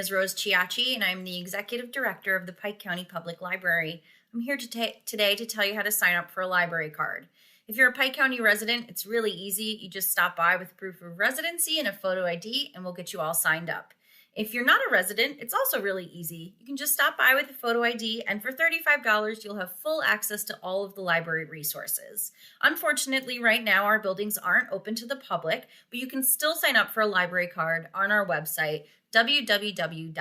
is Rose Chiachi, and I'm the Executive Director of the Pike County Public Library. I'm here today to tell you how to sign up for a library card. If you're a Pike County resident, it's really easy. You just stop by with proof of residency and a photo ID, and we'll get you all signed up. If you're not a resident, it's also really easy. You can just stop by with a photo ID, and for $35, you'll have full access to all of the library resources. Unfortunately, right now, our buildings aren't open to the public, but you can still sign up for a library card on our website, www.pcpl.org.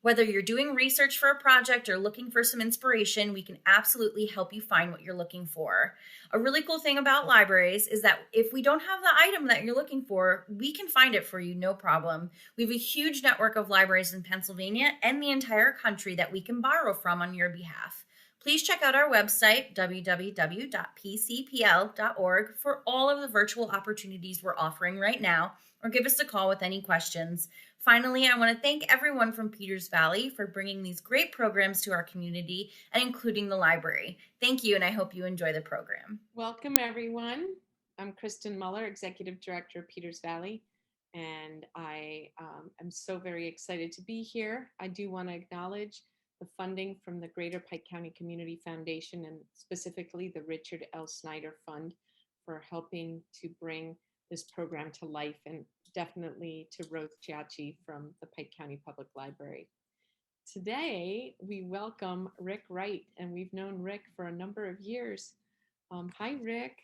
Whether you're doing research for a project or looking for some inspiration, we can absolutely help you find what you're looking for. A really cool thing about libraries is that if we don't have the item that you're looking for, we can find it for you, no problem. We have a huge network of libraries in Pennsylvania and the entire country that we can borrow from on your behalf. Please check out our website, www.pcpl.org, for all of the virtual opportunities we're offering right now, or give us a call with any questions. Finally, I want to thank everyone from Peters Valley for bringing these great programs to our community and including the library. Thank you, and I hope you enjoy the program. Welcome, everyone. I'm Kristen Muller, Executive Director of Peters Valley, and I am so very excited to be here. I do want to acknowledge the funding from the Greater Pike County Community Foundation and specifically the Richard L. Snyder Fund for helping to bring this program to life, and definitely to Rose Chiachi from the Pike County Public Library. Today, we welcome Rick Wright, and we've known Rick for a number of years. Hi, Rick.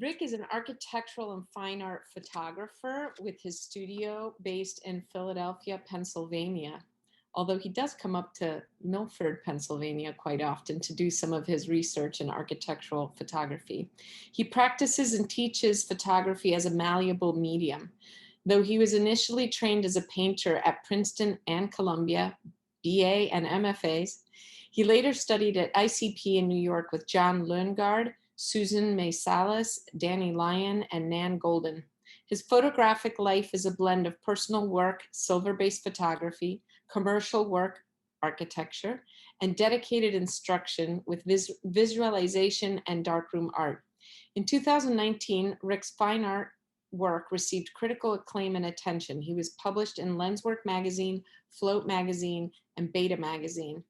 Rick is an architectural and fine art photographer with his studio based in Philadelphia, Pennsylvania. Although he does come up to Milford, Pennsylvania quite often to do some of his research in architectural photography. He practices and teaches photography as a malleable medium. Though he was initially trained as a painter at Princeton and Columbia, BA and MFAs, he later studied at ICP in New York with John Loengard, Susan Meiselas, Danny Lyon, and Nan Goldin. His photographic life is a blend of personal work, silver-based photography, commercial work, architecture, and dedicated instruction with visualization and darkroom art. In 2019, Rick's fine art work received critical acclaim and attention. He was published in Lenswork magazine, Float magazine, and Beta magazine.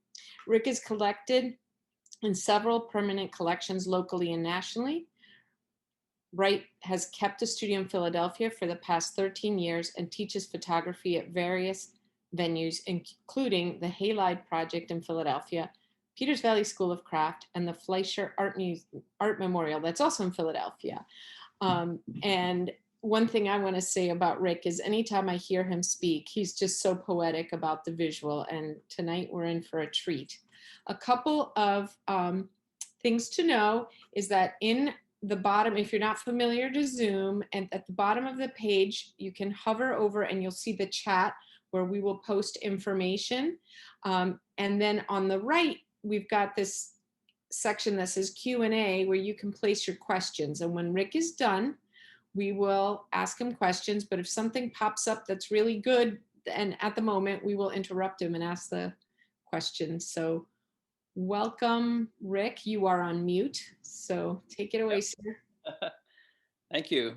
Rick is collected in several permanent collections locally and nationally. Wright has kept a studio in Philadelphia for the past 13 years and teaches photography at various venues, including the Halide Project in Philadelphia, Peters Valley School of Craft, and the Fleisher Art Memorial that's also in Philadelphia. And one thing I want to say about Rick is anytime I hear him speak, he's just so poetic about the visual, and tonight we're in for a treat. A couple of things to know is that in the bottom, if you're not familiar to Zoom, and at the bottom of the page, you can hover over and you'll see the chat where we will post information. And then on the right, we've got this section that says Q&A where you can place your questions. And when Rick is done, we will ask him questions. But if something pops up that's really good, and at the moment, we will interrupt him and ask the question. So welcome, Rick. You are on mute. So take it away, sir. Thank you.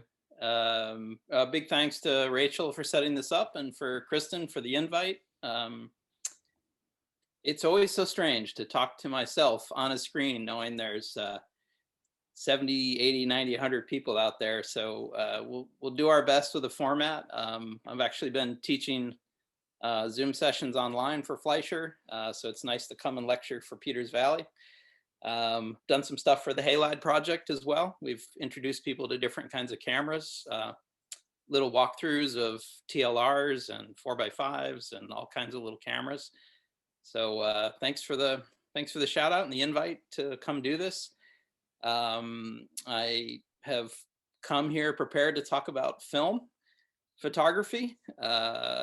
Big thanks to Rachel for setting this up and for Kristen for the invite. It's always so strange to talk to myself on a screen knowing there's 70, 80, 90, 100 people out there. So we'll do our best with the format. I've actually been teaching Zoom sessions online for Fleisher, so it's nice to come and lecture for Peters Valley. Done some stuff for the Halide Project as well. We've introduced people to different kinds of cameras, little walkthroughs of TLRs and 4x5s and all kinds of little cameras. So thanks for the shout out and the invite to come do this. I have come here prepared to talk about film photography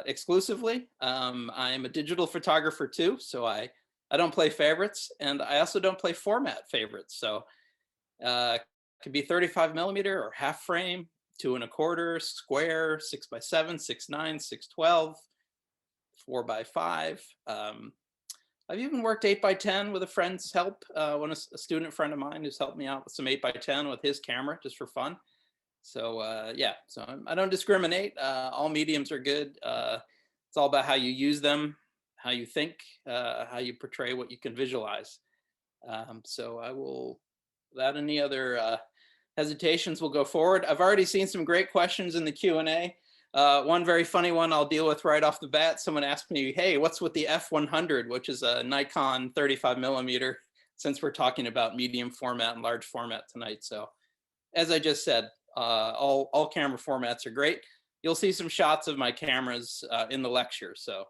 exclusively. I'm a digital photographer too, so I don't play favorites, and I also don't play format favorites. So it could be 35 millimeter or half frame, 2 1/4, square, 6x7, 6:9, 6:12, 4x5. I've even worked 8x10 with a friend's help. A student friend of mine who's helped me out with some 8x10 with his camera just for fun. So yeah, so I don't discriminate. All mediums are good. It's all about how you use them, how you think, how you portray what you can visualize. So I will, without any other hesitations, we'll go forward. I've already seen some great questions in the Q&A. One very funny one I'll deal with right off the bat. Someone asked me, hey, what's with the F100, which is a Nikon 35 millimeter, since we're talking about medium format and large format tonight. So as I just said, all camera formats are great. You'll see some shots of my cameras in the lecture. So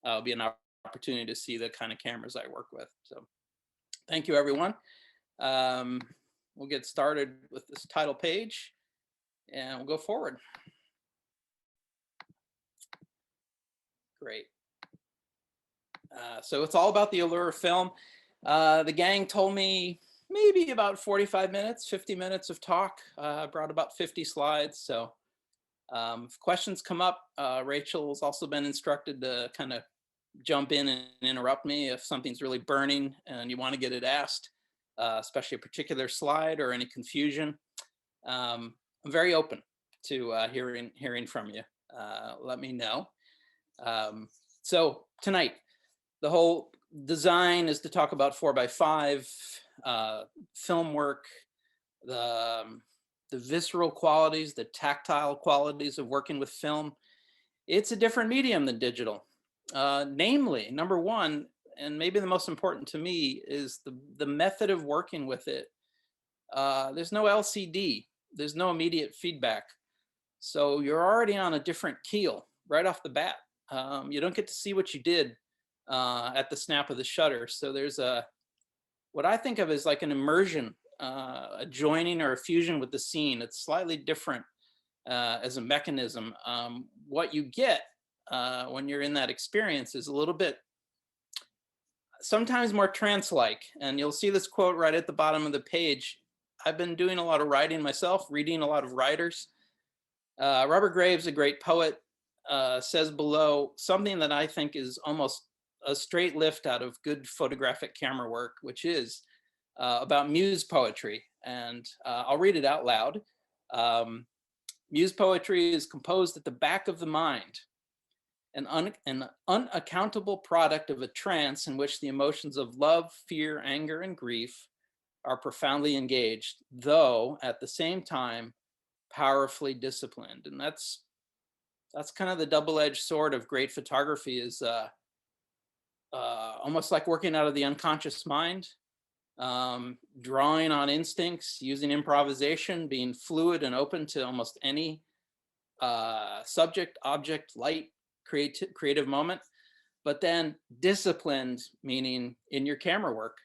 it'll be an opportunity to see the kind of cameras I work with. So thank you, everyone. We'll get started with this title page and we'll go forward. Great. So it's all about the allure of film. The gang told me maybe about 45 minutes, 50 minutes of talk. I brought about 50 slides. So if questions come up, Rachel has also been instructed to kind of jump in and interrupt me if something's really burning and you want to get it asked, especially a particular slide or any confusion. I'm very open to hearing from you. Let me know. So tonight, the whole design is to talk about 4x5, film work, the visceral qualities, the tactile qualities of working with film. It's a different medium than digital. Namely, number one, and maybe the most important to me, is the method of working with it. There's no LCD, there's no immediate feedback. So you're already on a different keel right off the bat. You don't get to see what you did at the snap of the shutter. So there's what I think of as like an immersion, a joining or a fusion with the scene. It's slightly different as a mechanism. What you get when you're in that experience is a little bit, sometimes more trance-like. And you'll see this quote right at the bottom of the page. I've been doing a lot of writing myself, reading a lot of writers. Robert Graves, a great poet, says below something that I think is almost a straight lift out of good photographic camera work, which is about muse poetry. And I'll read it out loud. Muse poetry is composed at the back of the mind, an unaccountable product of a trance in which the emotions of love, fear, anger, and grief are profoundly engaged, though at the same time powerfully disciplined. And that's kind of the double-edged sword of great photography, is almost like working out of the unconscious mind, drawing on instincts, using improvisation, being fluid and open to almost any subject, object, light, creative moment, but then disciplined, meaning in your camera work,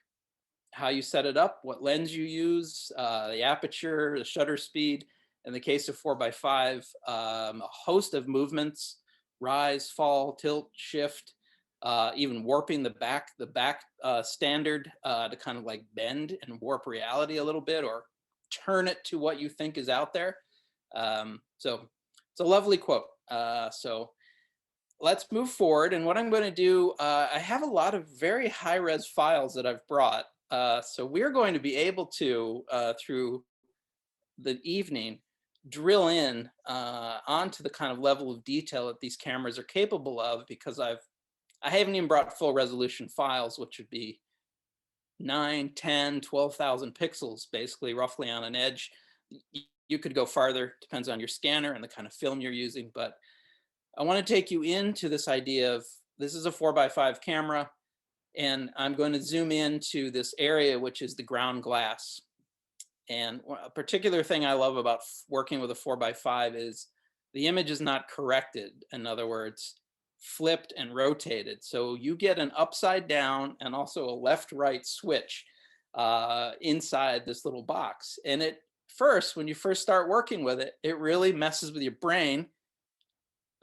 how you set it up, what lens you use, the aperture, the shutter speed. In the case of 4x5, a host of movements, rise, fall, tilt, shift, even warping the back standard to kind of like bend and warp reality a little bit, or turn it to what you think is out there. So it's a lovely quote. So let's move forward. And what I'm going to do, I have a lot of very high-res files that I've brought. So we're going to be able to, through the evening, drill in onto the kind of level of detail that these cameras are capable of, because I haven't even brought full resolution files, which would be 9, 10, 12,000 pixels, basically, roughly on an edge. You could go farther, depends on your scanner and the kind of film you're using. But I want to take you into this idea of, this is a 4x5 camera, and I'm going to zoom into this area, which is the ground glass. And a particular thing I love about working with a 4x5 is the image is not corrected. In other words, flipped and rotated. So you get an upside down and also a left-right switch inside this little box. And at first, when you first start working with it, it really messes with your brain.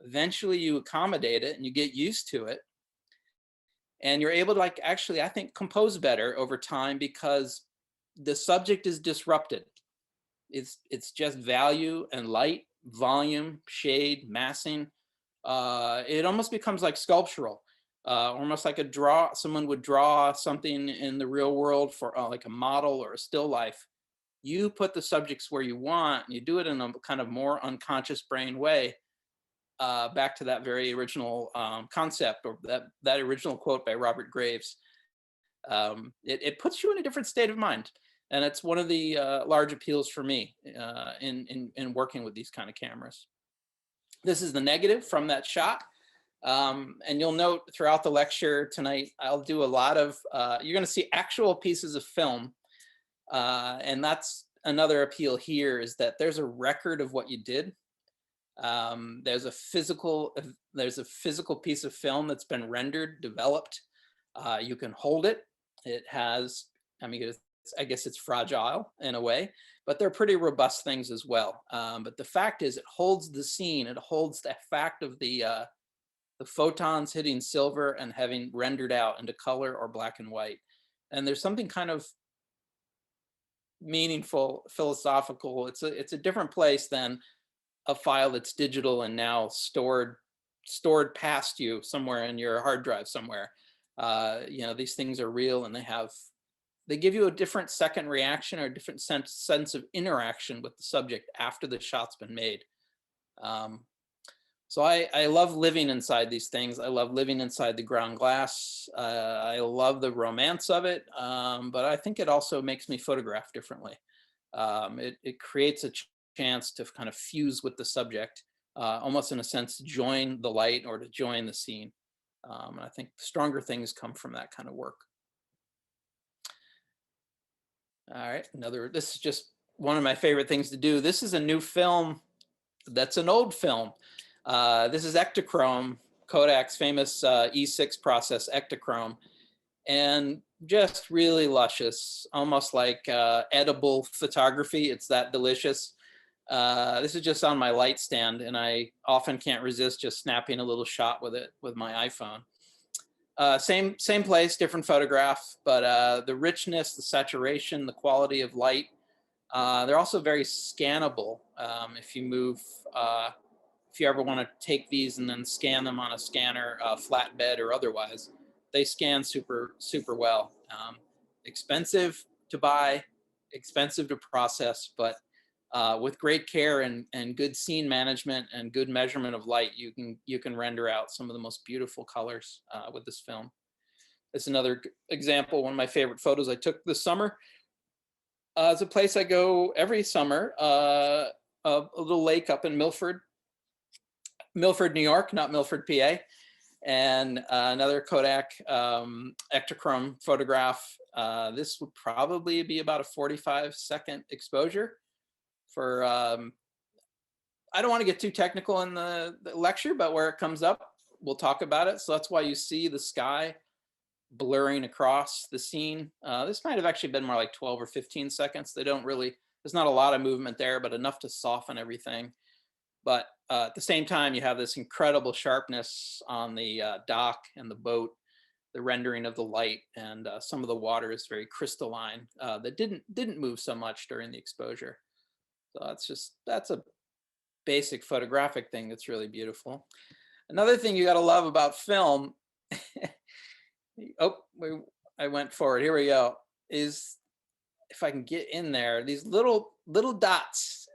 Eventually you accommodate it and you get used to it. And you're able to, like, actually, I think, compose better over time, because the subject is disrupted. It's just value and light, volume, shade, massing. It almost becomes like sculptural, almost like someone would draw something in the real world for like a model or a still life. you put the subjects where you want, and you do it in a kind of more unconscious brain way. Back to that very original concept, or that original quote by Robert Graves. It puts you in a different state of mind, and it's one of the large appeals for me in working with these kind of cameras. This is the negative from that shot. And you'll note throughout the lecture tonight, I'll do a lot of, you're going to see actual pieces of film. And that's another appeal here, is that there's a record of what you did. There's a physical piece of film that's been rendered, developed. You can hold it. It has, I mean, I guess it's fragile in a way, but they're pretty robust things as well. But the fact is, it holds the scene. It holds the fact of the photons hitting silver and having rendered out into color or black and white. And there's something kind of meaningful, philosophical. It's a different place than a file that's digital and now stored past you somewhere in your hard drive somewhere. You know, these things are real, and they give you a different second reaction, or a different sense of interaction with the subject after the shot's been made. So I love living inside these things. I love living inside the ground glass. I love the romance of it, but I think it also makes me photograph differently. It creates a chance to kind of fuse with the subject, almost in a sense to join the light or to join the scene. And I think stronger things come from that kind of work. All right, this is just one of my favorite things to do. This is a new film that's an old film. This is Ectochrome, Kodak's famous E6 process, Ectochrome, and just really luscious, almost like edible photography. It's that delicious. This is just on my light stand, and I often can't resist just snapping a little shot with it with my iPhone. Same place, different photograph, but the richness, the saturation, the quality of light. They're also very scannable. If you ever want to take these and then scan them on a scanner, flatbed or otherwise, they scan super well. Expensive to buy, expensive to process, but with great care and good scene management and good measurement of light, you can render out some of the most beautiful colors with this film. It's another example, one of my favorite photos I took this summer. It's a place I go every summer, a little lake up in Milford, New York, not Milford, PA. And another Kodak Ectochrome photograph. This would probably be about a 45-second exposure. For I don't want to get too technical in the lecture, but where it comes up, we'll talk about it. So that's why you see the sky blurring across the scene. This might have actually been more like 12 or 15 seconds. There's not a lot of movement there, but enough to soften everything. But at the same time, you have this incredible sharpness on the dock and the boat, the rendering of the light, and some of the water is very crystalline that didn't move so much during the exposure. So that's a basic photographic thing that's really beautiful. Another thing you got to love about film, I went forward, here we go, is if I can get in there, these little dots,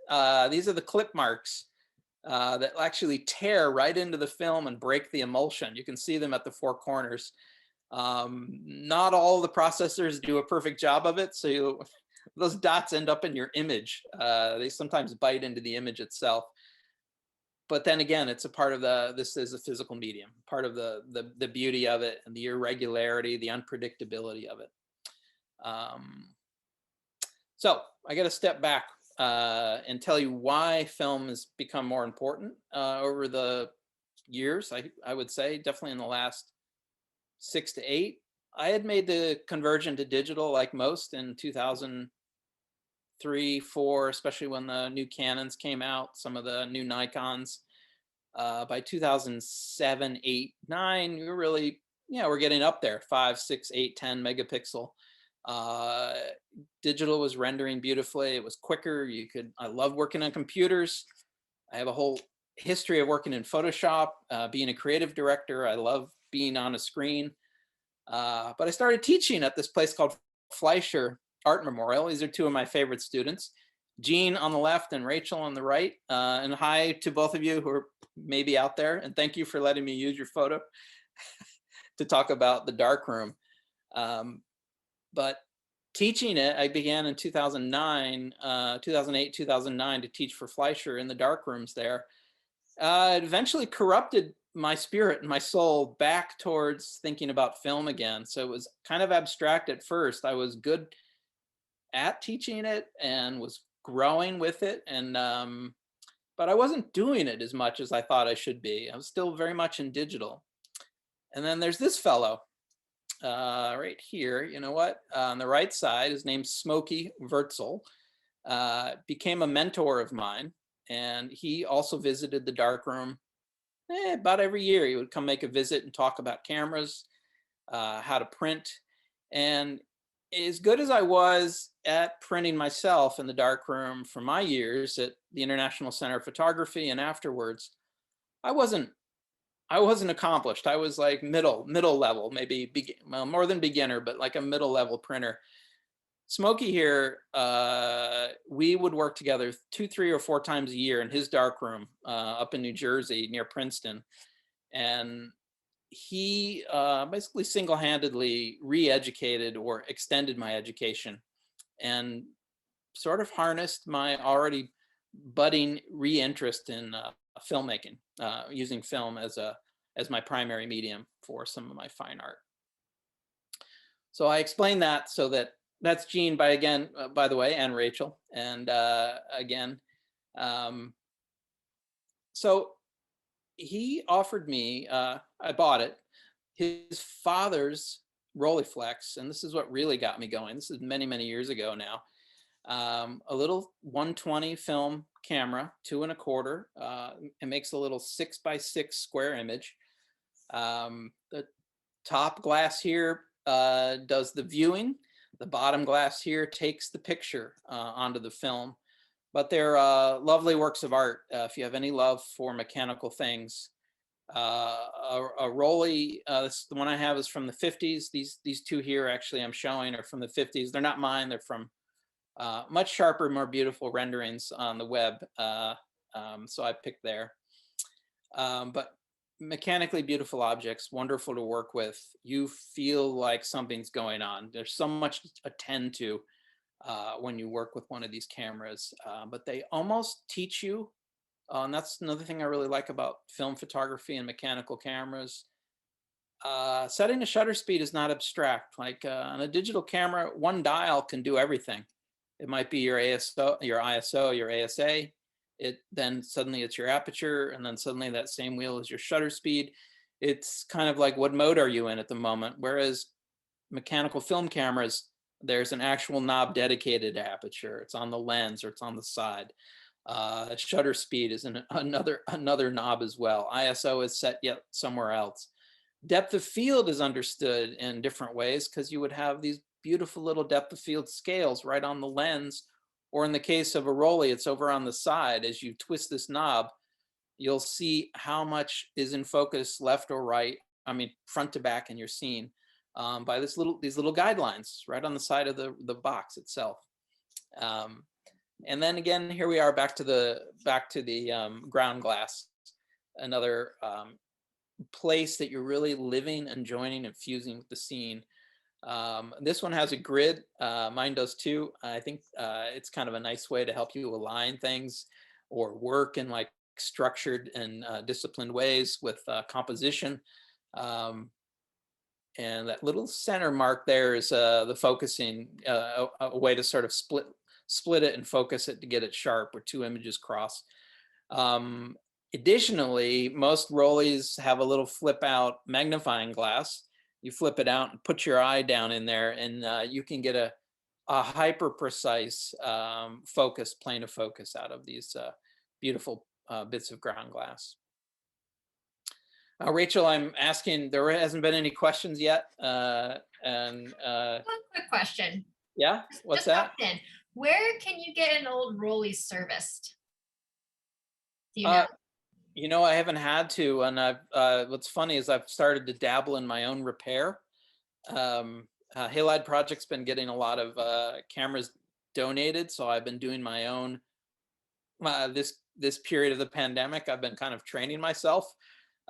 these are the clip marks that actually tear right into the film and break the emulsion. You can see them at the four corners. Not all the processors do a perfect job of it, so those dots end up in your image. They sometimes bite into the image itself. But then again, it's a part of this is a physical medium, part of the beauty of it and the irregularity, the unpredictability of it. So I got to step back and tell you why film has become more important over the years. I would say definitely in the last 6 to 8. I had made the conversion to digital like most in 2003, 4, especially when the new Canons came out, some of the new Nikons. By 2007, 8, 9, we were really, we're getting up there, 5, 6, 8, 10 megapixel. Digital was rendering beautifully. It was quicker. I love working on computers. I have a whole history of working in Photoshop, being a creative director. I love being on a screen. But I started teaching at this place called Fleisher Art Memorial. These are two of my favorite students, Jean on the left and Rachel on the right. And hi to both of you who are maybe out there, and thank you for letting me use your photo to talk about the darkroom. But teaching it, I began in 2009, 2008, 2009 to teach for Fleisher in the darkrooms there. It eventually corrupted my spirit and my soul back towards thinking about film again. So it was kind of abstract at first. I was good at teaching it and was growing with it, and but I wasn't doing it as much as I thought I should be. I was still very much in digital. And then there's this fellow right here. You know what? On the right side, his name's Smokey Wurtzel. Became a mentor of mine, and he also visited the darkroom about every year. He would come make a visit and talk about cameras, how to print. And as good as I was at printing myself in the darkroom for my years at the International Center of Photography and afterwards, I wasn't accomplished. I was like middle level, maybe well, more than beginner, but like a middle level printer. Smokey here, we would work together 2, 3, or 4 times a year in his darkroom up in New Jersey near Princeton. And he basically single-handedly re-educated or extended my education and sort of harnessed my already budding re-interest in filmmaking, using film as my primary medium for some of my fine art. So I explained that so that's Jean by the way, and Rachel. And again, so he offered me, I bought it, his father's Roliflex, and this is what really got me going. This is many, many years ago now. A little 120 film camera, 2 1/4. It makes a little 6x6 square image. The top glass here does the viewing. The bottom glass here takes the picture onto the film. But they're lovely works of art. If you have any love for mechanical things, a Rolly, the one I have is from the 50s. These two here actually I'm showing are from the 50s. They're not mine. They're from much sharper, more beautiful renderings on the web. So I picked there. But mechanically beautiful objects, wonderful to work with. You feel like something's going on. There's so much to attend to when you work with one of these cameras, but they almost teach you, and that's another thing I really like about film photography and mechanical cameras. Setting a shutter speed is not abstract. Like on a digital camera, one dial can do everything. It might be your ISO, your ASA. Then suddenly it's your aperture, and then suddenly that same wheel is your shutter speed. It's kind of like, what mode are you in at the moment? Whereas mechanical film cameras, there's an actual knob dedicated to aperture. It's on the lens or it's on the side. Shutter speed is another knob as well. ISO is set yet somewhere else. Depth of field is understood in different ways because you would have these beautiful little depth of field scales right on the lens, or in the case of a Rolly, it's over on the side. As you twist this knob, you'll see how much is in focus left or right, I mean front to back in your scene, by these little guidelines right on the side of the box itself. And then again, here we are back to the ground glass, another place that you're really living and joining and fusing with the scene. This one has a grid. Mine does too. I think it's kind of a nice way to help you align things or work in like structured and disciplined ways with composition. And that little center mark there is the focusing, a way to sort of split it and focus it to get it sharp where 2 images cross. Additionally, most Rollies have a little flip out magnifying glass. You flip it out and put your eye down in there, and you can get a hyper precise focus, plane of focus out of these beautiful bits of ground glass. Rachel, I'm asking, there hasn't been any questions yet. One quick question. Yeah, what's Just that? in. Where can you get an old Rolly serviced? Do you know? You know, I haven't had to, and what's funny is I've started to dabble in my own repair. Halide Project's been getting a lot of cameras donated, so I've been doing my own. This period of the pandemic, I've been kind of training myself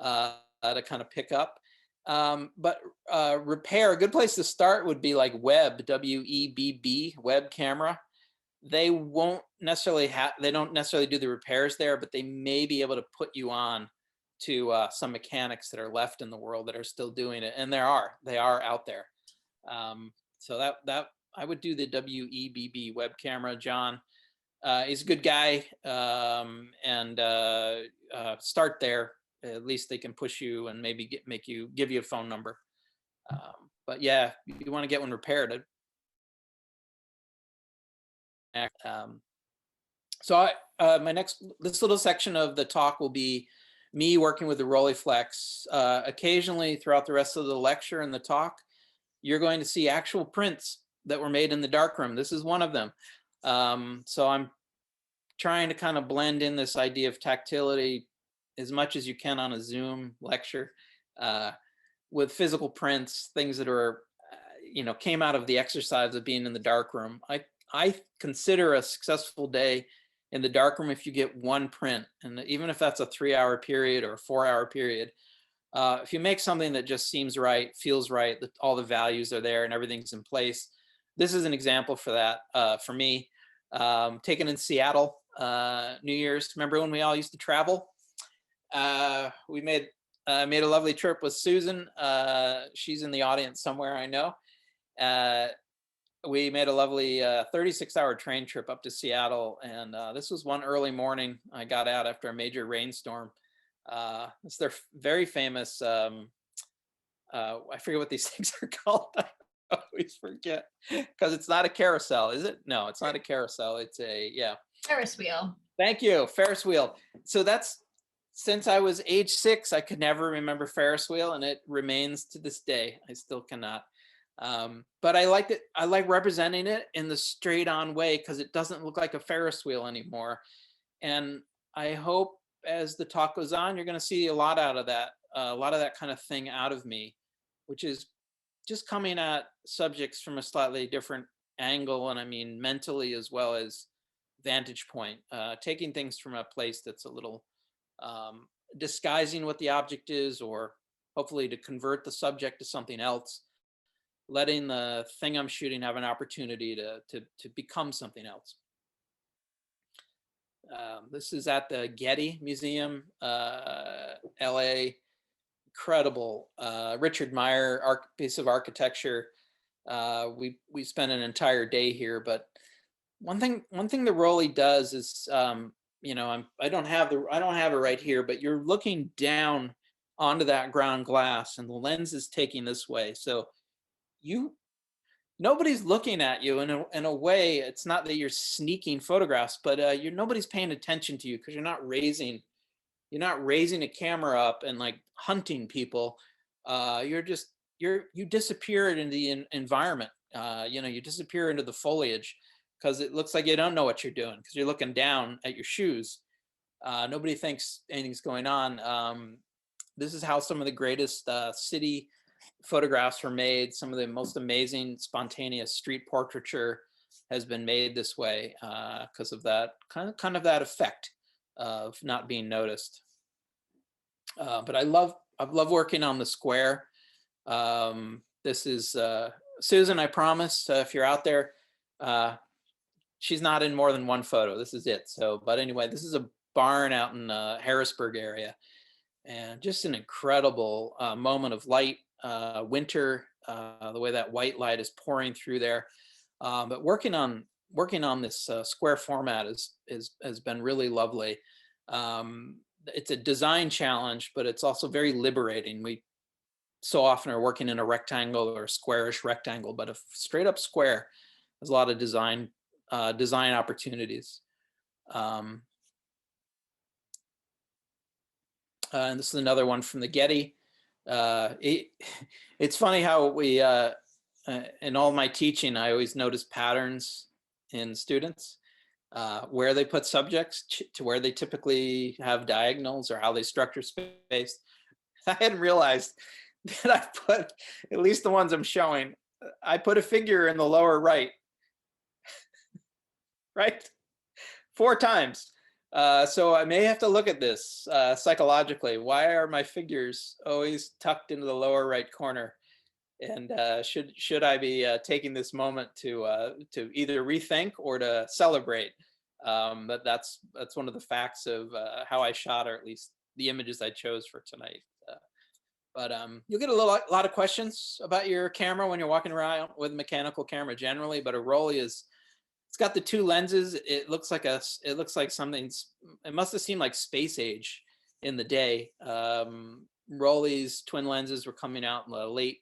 to kind of pick up. But repair, a good place to start would be like Webb, W-E-B-B, Webb camera. They won't necessarily they don't necessarily do the repairs there, but they may be able to put you on to some mechanics that are left in the world that are still doing it, and they are out there. So that I would do the W-E-B-B Webb camera. John, he's a good guy, and start there. At least they can push you and maybe give you a phone number. But yeah, you want to get one repaired. So this little section of the talk will be me working with the Roliflex. Occasionally throughout the rest of the lecture and the talk, you're going to see actual prints that were made in the darkroom. This is one of them. So I'm trying to kind of blend in this idea of tactility as much as you can on a Zoom lecture with physical prints, things that are, came out of the exercise of being in the darkroom. I consider a successful day in the darkroom if you get one print, and even if that's a 3-hour period or a 4-hour period, if you make something that just seems right, feels right, that all the values are there and everything's in place. This is an example for that for me. Taken in Seattle, New Year's. Remember when we all used to travel? We made a lovely trip with Susan. She's in the audience somewhere, I know. We made a lovely 36-hour train trip up to Seattle, and this was one early morning. I got out after a major rainstorm. It's their very famous, I forget what these things are called. I always forget, because it's not a carousel, is it? No, it's not a carousel. It's a, Ferris wheel. Thank you, Ferris wheel. So that's, since I was age 6, I could never remember Ferris wheel, and it remains to this day. I still cannot. But I liked it. I like representing it in the straight on way because it doesn't look like a Ferris wheel anymore. And I hope as the talk goes on, you're going to see a lot out of that, kind of thing out of me, which is just coming at subjects from a slightly different angle. And I mean, mentally as well as vantage point, taking things from a place that's a little disguising what the object is, or hopefully to convert the subject to something else, letting the thing I'm shooting have an opportunity to become something else. This is at the Getty Museum, LA. Incredible Richard Meyer piece of architecture. We spent an entire day here, but one thing the Rolly does is, I don't have it right here, but you're looking down onto that ground glass, and the lens is taking this way. So nobody's looking at you in a way. It's not that you're sneaking photographs, but nobody's paying attention to you because you're not raising a camera up and like hunting people. You disappear into the environment. You disappear into the foliage because it looks like you don't know what you're doing because you're looking down at your shoes. Nobody thinks anything's going on. This is how some of the greatest city photographs were made. Some of the most amazing spontaneous street portraiture has been made this way because of that kind of that effect of not being noticed. But I love working on the square. This is Susan, I promise, if you're out there, she's not in more than one photo. This is it. So, but anyway, this is a barn out in Harrisburg area, and just an incredible moment of light, winter, the way that white light is pouring through there. But working on this square format has been really lovely. It's a design challenge, but it's also very liberating. We so often are working in a rectangle or a squarish rectangle, but a straight up square has a lot of design opportunities. And this is another one from the Getty. It's funny how we, in all my teaching, I always notice patterns in students, where they put subjects to where they typically have diagonals or how they structure space. I hadn't realized that I put, at least the ones I'm showing, I put a figure in the lower right, right? 4 times. So I may have to look at this psychologically. Why are my figures always tucked into the lower right corner? And should I be taking this moment to either rethink or to celebrate? But that's one of the facts of how I shot, or at least the images I chose for tonight. But you'll get a lot of questions about your camera when you're walking around with a mechanical camera generally. But a Rolly it's got the 2 lenses. It looks like something's. It must have seemed like space age in the day. Rolly's twin lenses were coming out in the late.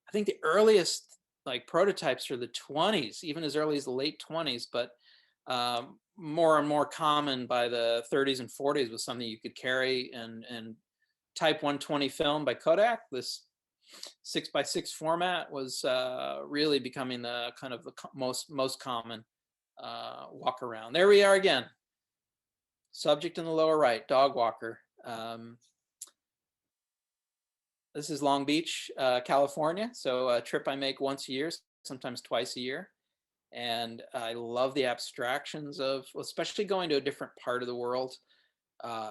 I think the earliest like prototypes are the 20s, even as early as the late 20s. But more and more common by the 30s and 40s was something you could carry, and Type 120 film by Kodak, this 6x6 format, was really becoming the kind of the most common walk around. There we are again. Subject in the lower right, dog walker. This is Long Beach, California. So a trip I make once a year, sometimes twice a year. And I love the abstractions of, especially going to a different part of the world.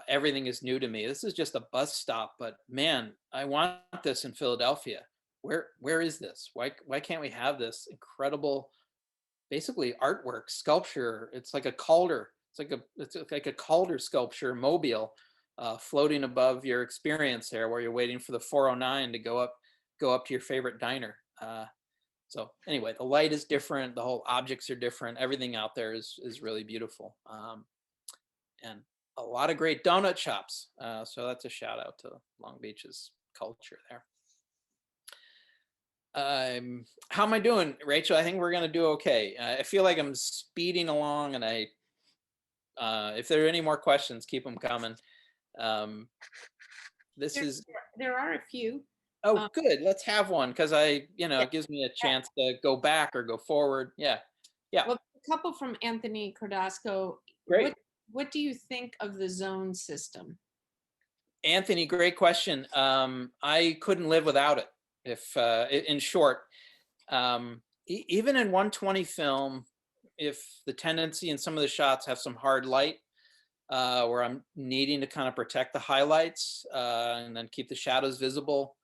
Everything is new to me. This is just a bus stop, but man, I want this in Philadelphia. Where is this? Why can't we have this incredible, basically artwork, sculpture? It's like a Calder. It's like a Calder sculpture mobile floating above your experience there, where you're waiting for the 409 to go up to your favorite diner. So anyway, the light is different. The whole objects are different. Everything out there is really beautiful. And a lot of great donut shops. So that's a shout out to Long Beach's culture there. How am I doing, Rachel? I think we're going to do okay. I feel like I'm speeding along, and if there are any more questions, keep them coming. There are a few. Oh, good. Let's have one, because it gives me a chance to go back or go forward. Yeah. Well, a couple from Anthony Cordasco. Great. What do you think of the zone system? Anthony, great question. I couldn't live without it. If in short, even in 120 film, if the tendency in some of the shots have some hard light, where I'm needing to kind of protect the highlights and then keep the shadows visible,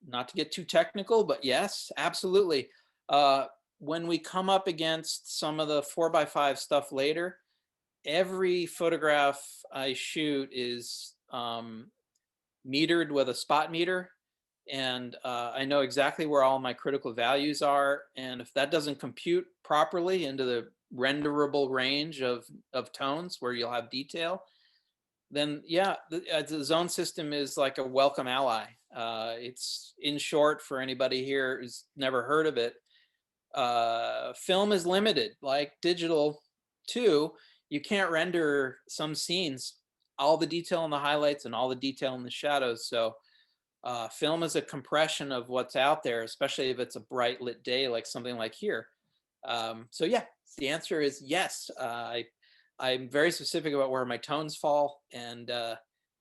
not to get too technical, but yes, absolutely. When we come up against some of the 4x5 stuff later, every photograph I shoot is metered with a spot meter, and I know exactly where all my critical values are. And if that doesn't compute properly into the renderable range of tones where you'll have detail, then yeah, the zone system is like a welcome ally. It's, in short, for anybody here who's never heard of it, film is limited, like digital too. You can't render some scenes all the detail in the highlights and all the detail in the shadows. So film is a compression of what's out there, especially if it's a bright lit day, like something like here. So yeah, the answer is yes. I'm very specific about where my tones fall, and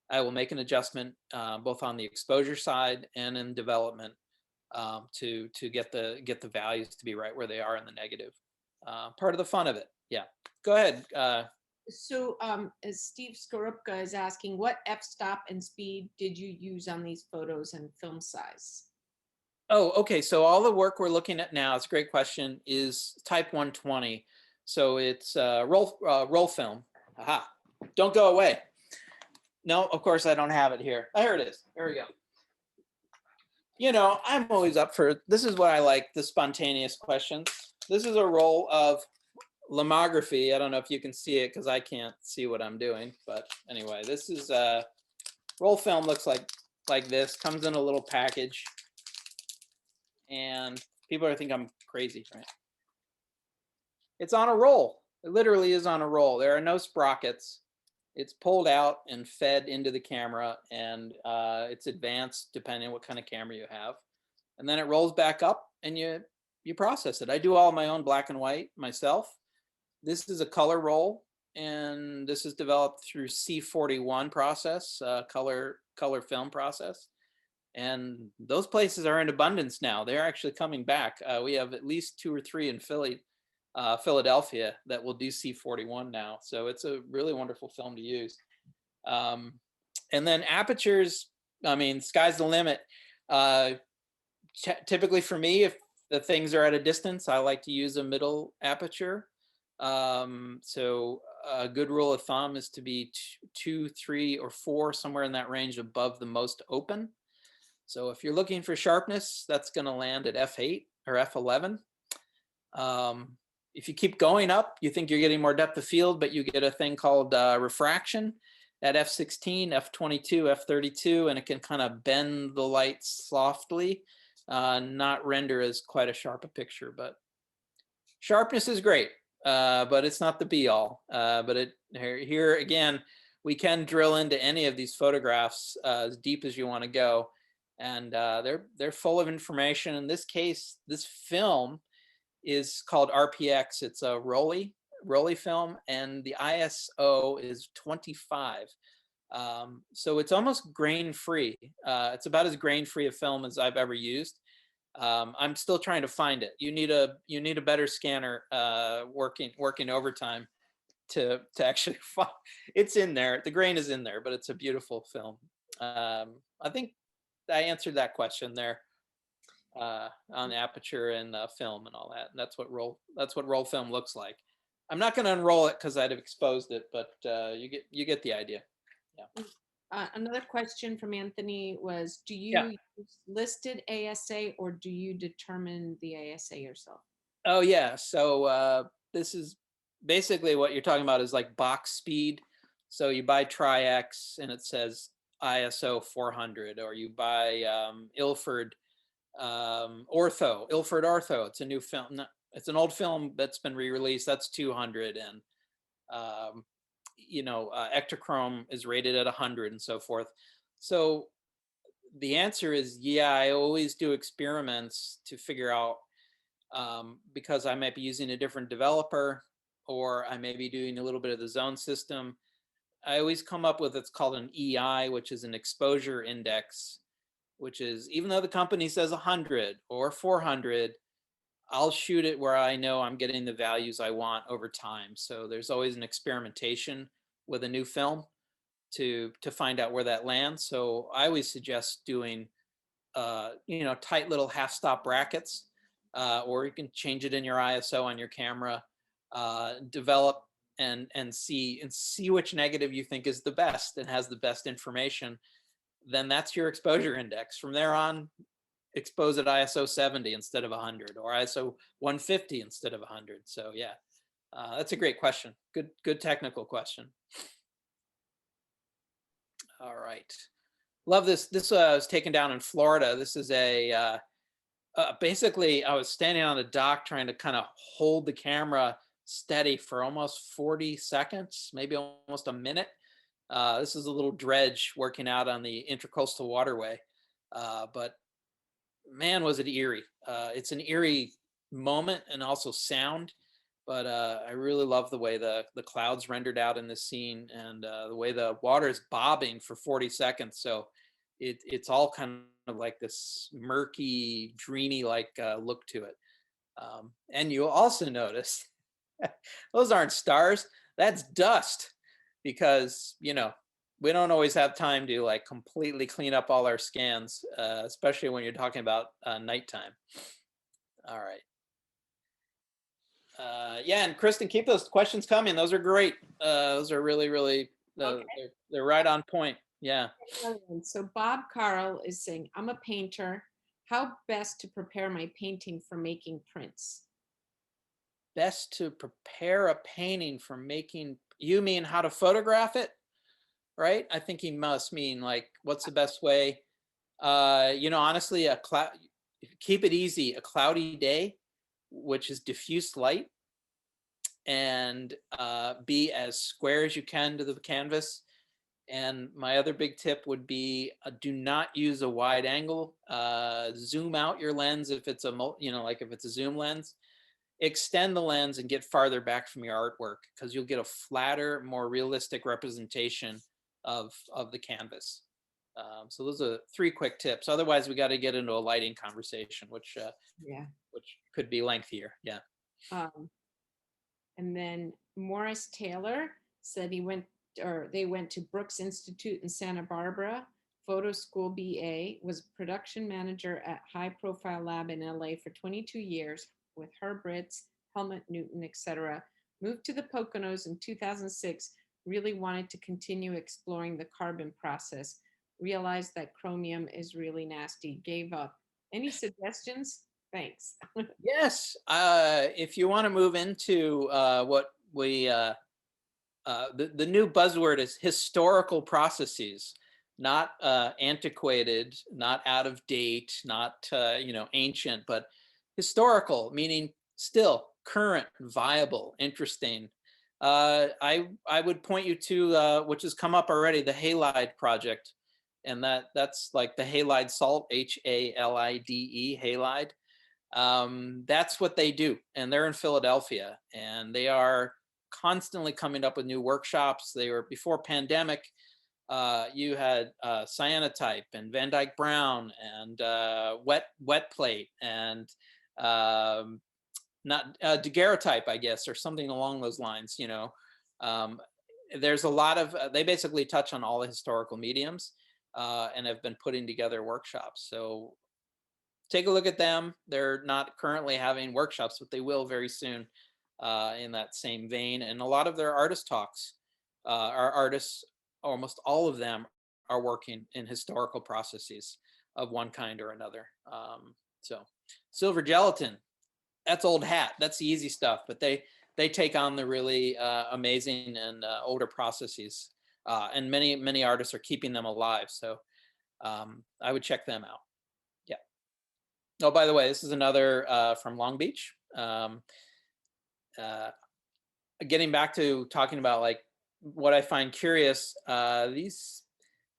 I will make an adjustment both on the exposure side and in development to get the values to be right where they are in the negative. Part of the fun of it. Yeah. Go ahead. So as Steve Skorupka is asking, what f-stop and speed did you use on these photos and film size? Oh, okay. So all the work we're looking at now, it's a great question, is Type 120. So it's roll film. Aha. Don't go away. No, of course I don't have it here. Oh, here it is. There we go. I'm always up for, this is what I like, the spontaneous questions. This is a roll of lomography. I don't know if you can see it because I can't see what I'm doing, but anyway, this is roll film. Looks like this, comes in a little package, and people are thinking I'm crazy, right? It's on a roll. It literally is on a roll. There are no sprockets. It's pulled out and fed into the camera, and it's advanced depending on what kind of camera you have. And then it rolls back up, and you process it. I do all my own black and white myself. This is a color roll, and this is developed through C41 process, color film process. And those places are in abundance now. They're actually coming back. We have at least 2 or 3 in Philadelphia that will do C41 now. So it's a really wonderful film to use. And then Apertures, I mean, sky's the limit. Typically for me, if the things are at a distance, I like to use a middle aperture. So a good rule of thumb is to be 2, 3, or 4, somewhere in that range above the most open. So if you're looking for sharpness, that's going to land at f8 or f11. If you keep going up, you think you're getting more depth of field, but you get a thing called refraction at f16, f22, f32, and it can kind of bend the light softly, not render as quite a sharp a picture. But sharpness is great, but it's not the be all. But here again, we can drill into any of these photographs as deep as you want to go, and they're full of information. In this case, this film is called RPX. It's a Rolly film, and the ISO is 25. So it's almost grain free. It's about as grain free a film as I've ever used. I'm still trying to find it. You need a better scanner working overtime to actually find. It's in there. The grain is in there, but it's a beautiful film. I think I answered that question there on aperture and film and all that. And that's what roll film looks like. I'm not going to unroll it because I'd have exposed it, but you get the idea. Yeah. Another question from Anthony was, do you use listed ASA or do you determine the ASA yourself? Oh yeah. So this is basically what you're talking about is like box speed. So you buy Tri-X and it says ISO 400, or you buy Ilford Ortho. It's a new film. It's an old film that's been re-released. That's 200, and Ectochrome is rated at 100 and so forth. So the answer is, yeah, I always do experiments to figure out, because I might be using a different developer, or I may be doing a little bit of the zone system. I always come up with what's called an EI, which is an exposure index, which is, even though the company says 100 or 400, I'll shoot it where I know I'm getting the values I want over time. So there's always an experimentation with a new film to find out where that lands. So I always suggest doing, tight little half stop brackets, or you can change it in your ISO on your camera, develop and see which negative you think is the best and has the best information. Then that's your exposure index. From there on, expose at ISO 70 instead of 100, or ISO 150 instead of 100. So yeah, that's a great question. Good technical question. All right. Love this. This was taken down in Florida. This is basically, I was standing on the dock trying to kind of hold the camera steady for almost 40 seconds, maybe almost a minute. This is a little dredge working out on the Intracoastal Waterway. But man, was it eerie. It's an eerie moment and also sound, but I really love the way the clouds rendered out in this scene, and the way the water is bobbing for 40 seconds. So it's all kind of like this murky, dreamy like look to it. And you'll also notice those aren't stars, that's dust, because we don't always have time to like completely clean up all our scans, especially when you're talking about nighttime. All right. Yeah, and Kristen, keep those questions coming. Those are great. Those are really, really, okay. They're right on point. Yeah. So Bob Carl is saying, I'm a painter. How best to prepare my painting for making prints? Best to prepare a painting for making, you mean how to photograph it? Right? I think he must mean like, what's the best way? Honestly, keep it easy, a cloudy day, which is diffuse light, and be as square as you can to the canvas. And my other big tip would be, do not use a wide angle. Zoom out your lens if it's if it's a zoom lens. Extend the lens and get farther back from your artwork, because you'll get a flatter, more realistic representation of the canvas. So those are 3 quick tips. Otherwise, we got to get into a lighting conversation, which could be lengthier. Yeah. And then Morris Taylor said they went to Brooks Institute in Santa Barbara, photo school BA, was production manager at high profile lab in LA for 22 years with Herb Ritz, Helmut Newton, etc. Moved to the Poconos in 2006, really wanted to continue exploring the carbon process, realized that chromium is really nasty, gave up. Any suggestions? Thanks. Yes. If you want to move into what we, the new buzzword is historical processes, not antiquated, not out of date, not, ancient, but historical, meaning still current, viable, interesting. I would point you to, which has come up already, the Halide Project. And that's like the halide salt, Halide, halide. That's what they do, and they're in Philadelphia, and they are constantly coming up with new workshops. They were, before pandemic, you had cyanotype and Van Dyke Brown and wet plate and not daguerreotype, I guess, or something along those lines. There's a lot of they basically touch on all the historical mediums and have been putting together workshops. So take a look at them. They're not currently having workshops, but they will very soon in that same vein. And a lot of their artist talks, our artists, almost all of them are working in historical processes of one kind or another. So silver gelatin, that's old hat. That's the easy stuff, but they take on the really amazing and older processes. And many artists are keeping them alive. So I would check them out. Oh, by the way, this is another from Long Beach. Getting back to talking about like what I find curious, these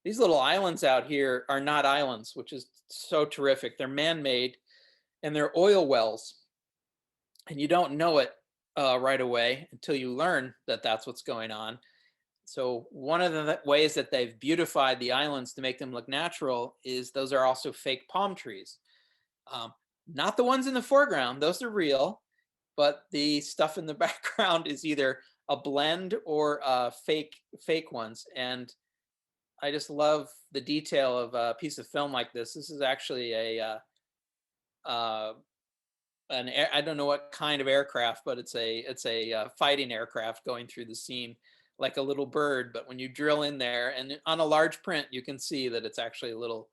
little islands out here are not islands, which is so terrific. They're man-made and they're oil wells, and you don't know it right away until you learn that that's what's going on. So one of the ways that they've beautified the islands to make them look natural is those are also fake palm trees. Not the ones in the foreground, those are real, but the stuff in the background is either a blend or fake ones. And I just love the detail of a piece of film like this. This is actually I don't know what kind of aircraft, but it's a fighting aircraft going through the scene like a little bird. But when you drill in there and on a large print, you can see that it's actually a little.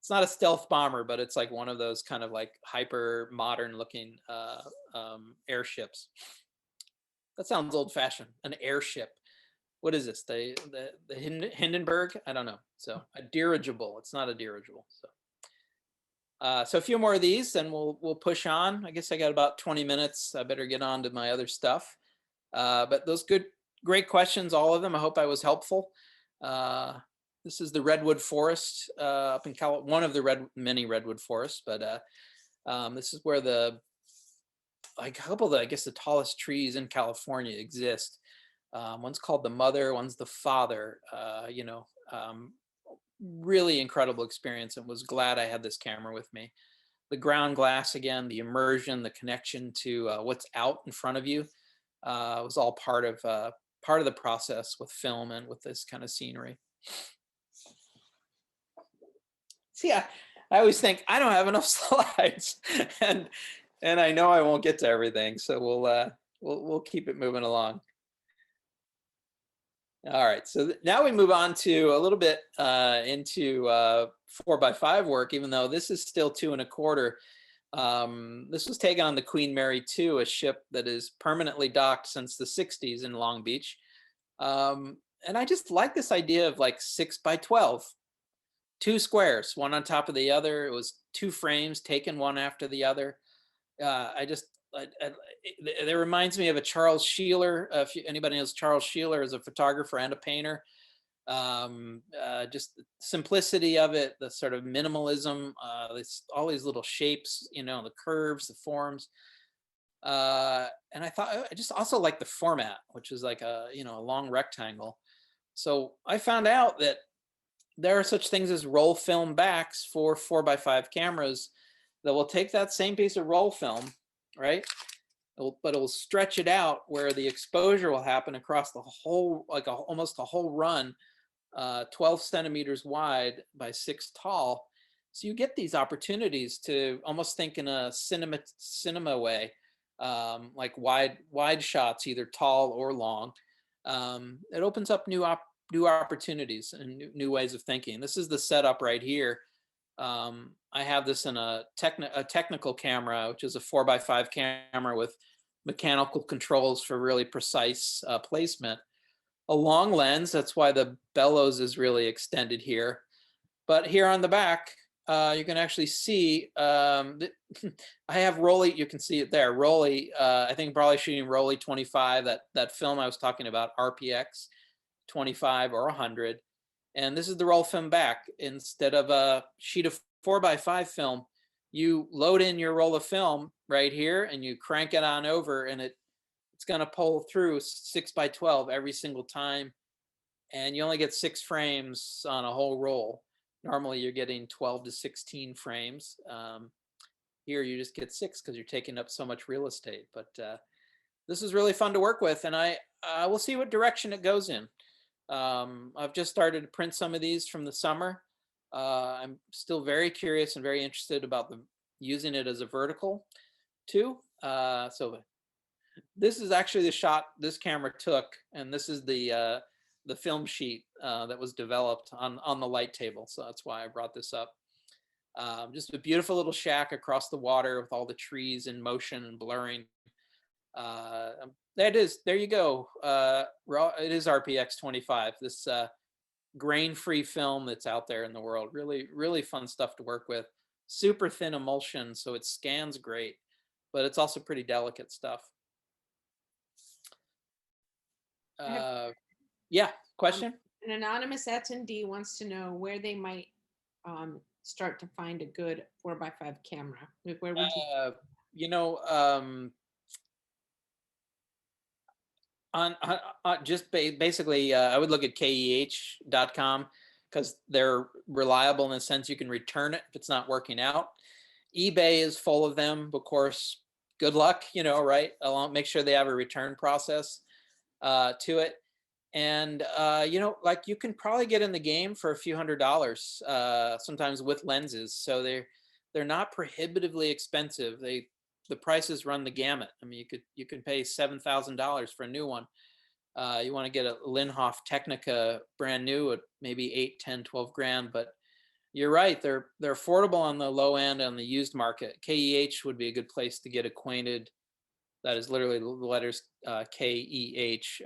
It's not a stealth bomber, but it's like one of those kind of like hyper modern looking airships. That sounds old fashioned. An airship. What is this? The Hindenburg? I don't know. So a dirigible. It's not a dirigible. So a few more of these, and we'll push on. I guess I got about 20 minutes. I better get on to my other stuff. But those great questions, all of them. I hope I was helpful. This is the Redwood Forest up in California, one of the many Redwood forests, but this is where a couple of the tallest trees in California exist. One's called the Mother, one's the Father. Really incredible experience, and was glad I had this camera with me. The ground glass again, the immersion, the connection to what's out in front of you was all part of the process with film and with this kind of scenery. See, I always think I don't have enough slides, and I know I won't get to everything, so we'll keep it moving along. All right, so now we move on to a little bit into 4x5 work, even though this is still 2 1/4. This was taken on the Queen Mary II, a ship that is permanently docked since the 60s in Long Beach. And I just like this idea of like 6x12. 2 squares, one on top of the other. It was 2 frames taken one after the other. It reminds me of a Charles Sheeler. If anybody knows Charles Sheeler as a photographer and a painter, just the simplicity of it, the sort of minimalism, all these little shapes, the curves, the forms. And I thought I just also like the format, which is like a long rectangle. So I found out that there are such things as roll film backs for 4x5 cameras that will take that same piece of roll film, right? But it'll stretch it out where the exposure will happen across the whole, like almost the whole run, 12 centimeters wide by 6 tall. So you get these opportunities to almost think in a cinema way, like wide shots, either tall or long. It opens up new opportunities and new ways of thinking. This is the setup right here. I have this in a technical camera, which is a 4x5 camera with mechanical controls for really precise placement. A long lens, that's why the bellows is really extended here. But here on the back, you can actually see, I have Rolly, you can see it there. Rolly, I think probably shooting Rolly 25, that film I was talking about, RPX 25 or 100. And this is the roll film back. Instead of a sheet of 4x5 film, you load in your roll of film right here and you crank it on over, and it's going to pull through 6x12 every single time. And you only get 6 frames on a whole roll. Normally you're getting 12 to 16 frames. Here you just get 6 because you're taking up so much real estate. But this is really fun to work with, and I will see what direction it goes in. I've just started to print some of these from the summer. I'm still very curious and very interested about using it as a vertical too. So this is actually the shot this camera took, and this is the film sheet that was developed on the light table. So that's why I brought this up. Just a beautiful little shack across the water with all the trees in motion and blurring. That is, there you go. It is RPX 25, this grain-free film that's out there in the world. Really, really fun stuff to work with. Super thin emulsion, so it scans great, but it's also pretty delicate stuff. Yeah, question? An anonymous attendee wants to know where they might start to find a good 4x5 camera. Like, where would you? You know, basically, I would look at keh.com because they're reliable in the sense you can return it if it's not working out. eBay is full of them, of course. Good luck, you know, right? Make sure they have a return process to it. And you know, like, you can probably get in the game for a few $100s sometimes with lenses. So they're not prohibitively expensive. The prices run the gamut. I mean, you can pay $7,000 for a new one. You want to get a Linhof Technica brand new at maybe 8, 10, 12 grand. But you're right, they're affordable on the low end on the used market. KEH would be a good place to get acquainted. That is literally the letters KEH.com.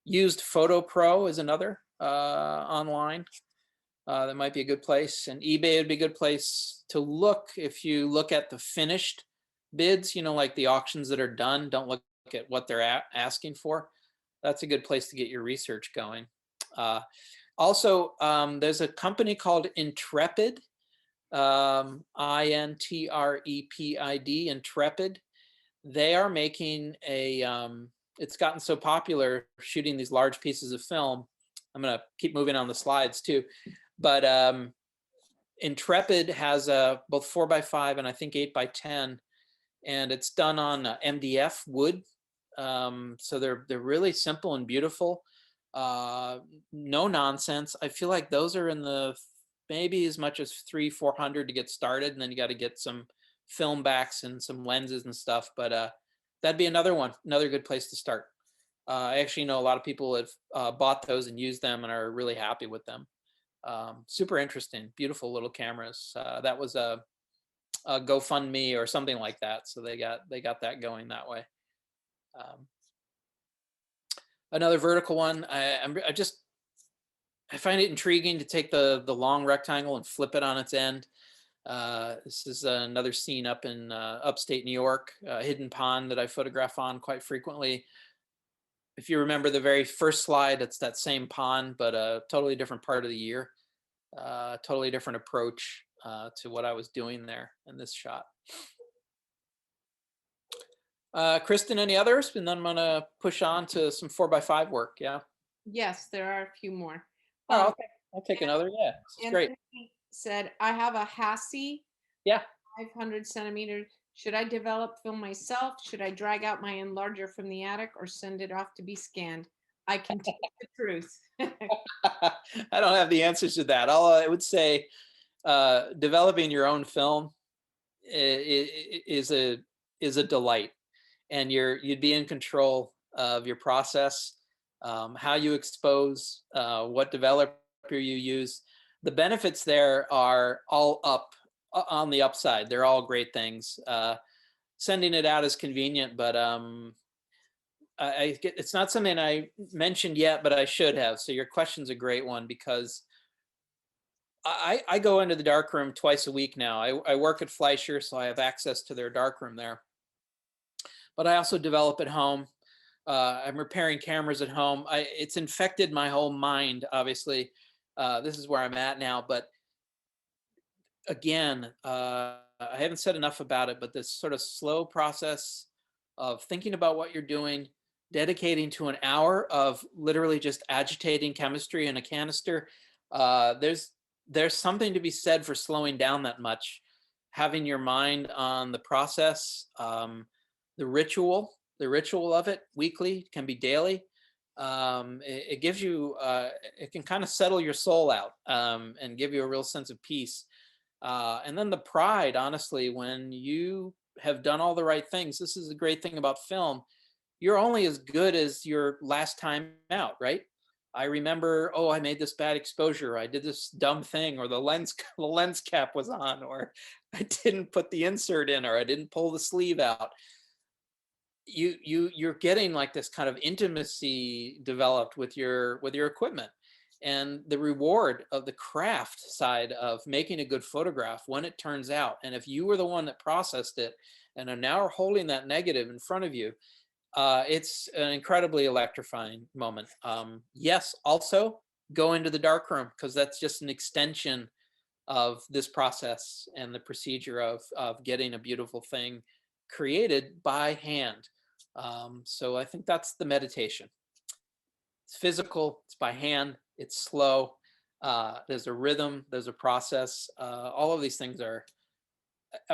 Used Photo Pro is another online. That might be a good place. And eBay would be a good place to look if you look at the finished bids, you know, like the auctions that are done. Don't look at what they're asking for. That's a good place to get your research going. Also, there's a company called Intrepid, INTREPID, Intrepid. They are making it's gotten so popular shooting these large pieces of film. I'm going to keep moving on the slides too. But Intrepid has both 4x5 and I think 8x10, and it's done on MDF wood. So they're really simple and beautiful. No nonsense. I feel like those are in the maybe as much as $300-400 to get started, and then you got to get some film backs and some lenses and stuff. But that'd be another good place to start. I actually know a lot of people have bought those and used them and are really happy with them. Super interesting, beautiful little cameras. That was a GoFundMe or something like that, so they got that going that way. Another vertical one. I find it intriguing to take the long rectangle and flip it on its end. This is another scene up in upstate New York, hidden pond that I photograph on quite frequently. If you remember the very first slide, it's that same pond, but a totally different part of the year, totally different approach to what I was doing there in this shot. Kristen, any others? And then I'm gonna push on to some 4x5 work. Yeah. Yes, there are a few more. Oh, okay. I'll take another. Yeah, this is great. Anthony said, I have a Hassie Yeah. 500 centimeters. Should I develop film myself? Should I drag out my enlarger from the attic or send it off to be scanned? I can tell the truth. I don't have the answers to that. All I would say, developing your own film is a delight, and you'd be in control of your process, how you expose, what developer you use. The benefits there are all up on the upside. They're all great things. Sending it out is convenient, but it's not something I mentioned yet, but I should have. So your question's a great one, because I go into the darkroom twice a week now. I work at Fleisher, so I have access to their darkroom there. But I also develop at home. I'm repairing cameras at home. It's infected my whole mind, obviously. This is where I'm at now. But again, I haven't said enough about it, but this sort of slow process of thinking about what you're doing, dedicating to an hour of literally just agitating chemistry in a canister, there's something to be said for slowing down that much, having your mind on the process, the ritual of it weekly, can be daily. It gives you, it can kind of settle your soul out, and give you a real sense of peace. And then the pride, honestly, when you have done all the right things. This is a great thing about film. You're only as good as your last time out, right? I remember, oh, I made this bad exposure. I did this dumb thing, or the lens cap was on, or I didn't put the insert in, or I didn't pull the sleeve out. You're getting like this kind of intimacy developed with your equipment, and the reward of the craft side of making a good photograph when it turns out. And if you were the one that processed it and are now holding that negative in front of you, it's an incredibly electrifying moment. Yes, also go into the darkroom, because that's just an extension of this process and the procedure of getting a beautiful thing created by hand. So I think that's the meditation. It's physical, it's by hand, it's slow. There's a rhythm, there's a process. All of these things are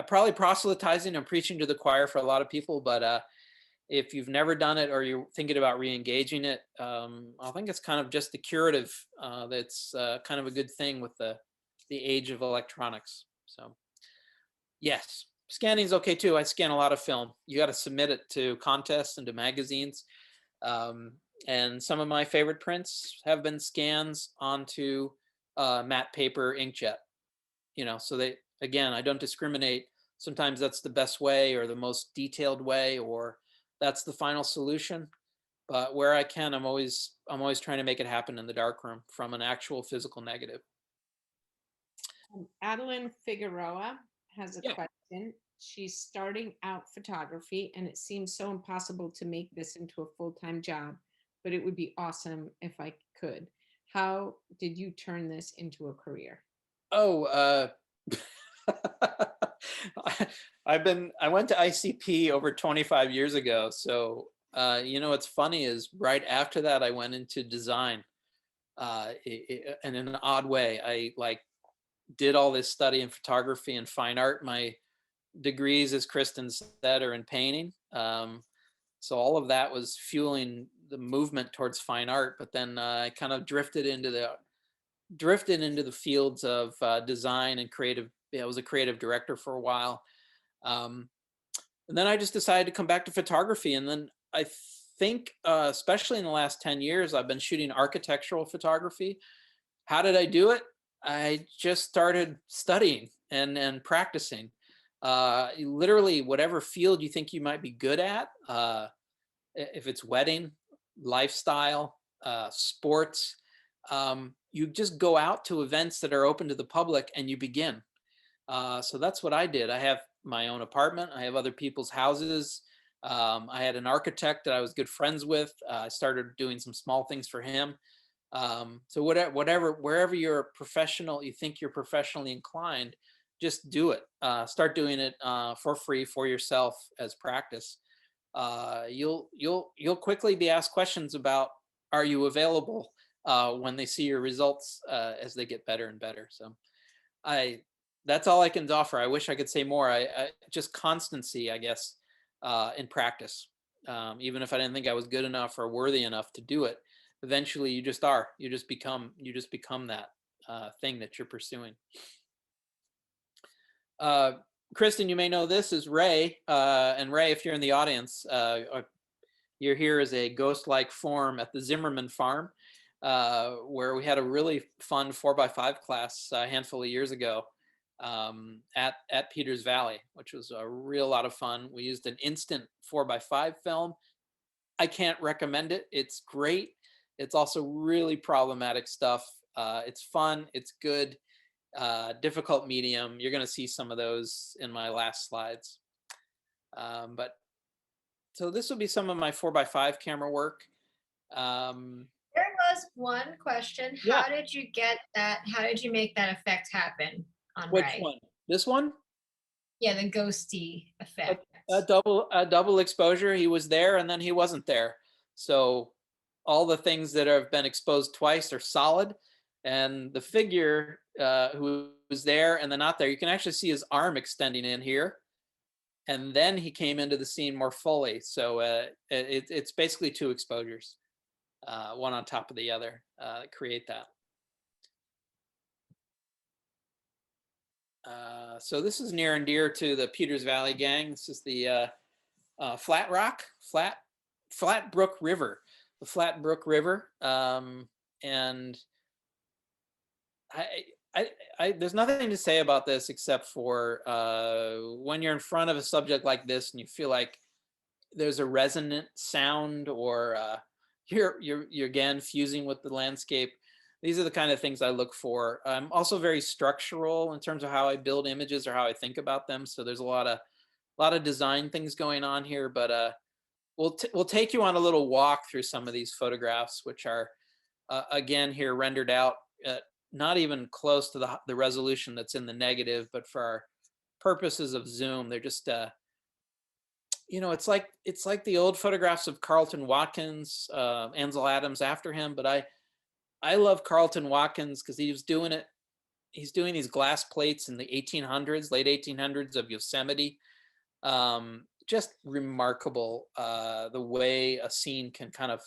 probably proselytizing and preaching to the choir for a lot of people, but if you've never done it or you're thinking about re-engaging it, I think it's kind of just the curative that's kind of a good thing with the age of electronics. So yes, scanning is okay too. I scan a lot of film. You got to submit it to contests and to magazines. And some of my favorite prints have been scans onto matte paper inkjet. So they, again, I don't discriminate. Sometimes that's the best way or the most detailed way, or that's the final solution. But where I can, I'm always trying to make it happen in the darkroom from an actual physical negative. Adeline Figueroa has a question. She's starting out photography, and it seems so impossible to make this into a full-time job, but it would be awesome if I could. How did you turn this into a career? Oh, I went to ICP over 25 years ago. So, what's funny is right after that, I went into design, and in an odd way, I did all this study in photography and fine art. My degrees, as Kristen said, are in painting. So all of that was fueling the movement towards fine art. But then I kind of drifted into the fields of design and creative. I was a creative director for a while. And then I just decided to come back to photography. And then I think, especially in the last 10 years, I've been shooting architectural photography. How did I do it? I just started studying and practicing. Literally, whatever field you think you might be good at, if it's wedding, lifestyle, sports, you just go out to events that are open to the public and you begin. So that's what I did. I have my own apartment. I have other people's houses. I had an architect that I was good friends with. I started doing some small things for him. So wherever you're a professional, you think you're professionally inclined, just do it. Start doing it for free for yourself as practice. You'll quickly be asked questions about, are you available? when they see your results as they get better and better. So that's all I can offer. I wish I could say more. I just constancy, I guess, in practice. Even if I didn't think I was good enough or worthy enough to do it, eventually you just are. You just become that thing that you're pursuing. Kristen, you may know this is Ray. And Ray, if you're in the audience, you're here as a ghost-like form at the Zimmerman farm, where we had a really fun 4x5 class a handful of years ago at Peters Valley, which was a real lot of fun. We used an instant 4x5 film. I can't recommend it. It's great. It's also really problematic stuff. It's fun. It's good. Difficult medium. You're going to see some of those in my last slides. But so this will be some of my 4x5 camera work. There was one question. Yeah. How did you get that? How did you make that effect happen on Which Wright? one? This one? Yeah, the ghosty effect. A double exposure. He was there and then he wasn't there. So all the things that have been exposed twice are solid, and the figure who was there and then not there, you can actually see his arm extending in here, and then he came into the scene more fully. So it's basically two exposures, one on top of the other, create that. So this is near and dear to the Peters Valley gang. This is the Flat Brook River, the Flat Brook River. And there's nothing to say about this except for when you're in front of a subject like this and you feel like there's a resonant sound, or you're again fusing with the landscape. These are the kind of things I look for. I'm also very structural in terms of how I build images or how I think about them. So there's a lot of design things going on here, but we'll take you on a little walk through some of these photographs, which are again here rendered out at not even close to the resolution that's in the negative, but for our purposes of zoom, they're just it's like the old photographs of Carlton Watkins, Ansel Adams after him, but I love Carlton Watkins because he's doing these glass plates in the 1800s, late 1800s of Yosemite. Just remarkable the way a scene can kind of,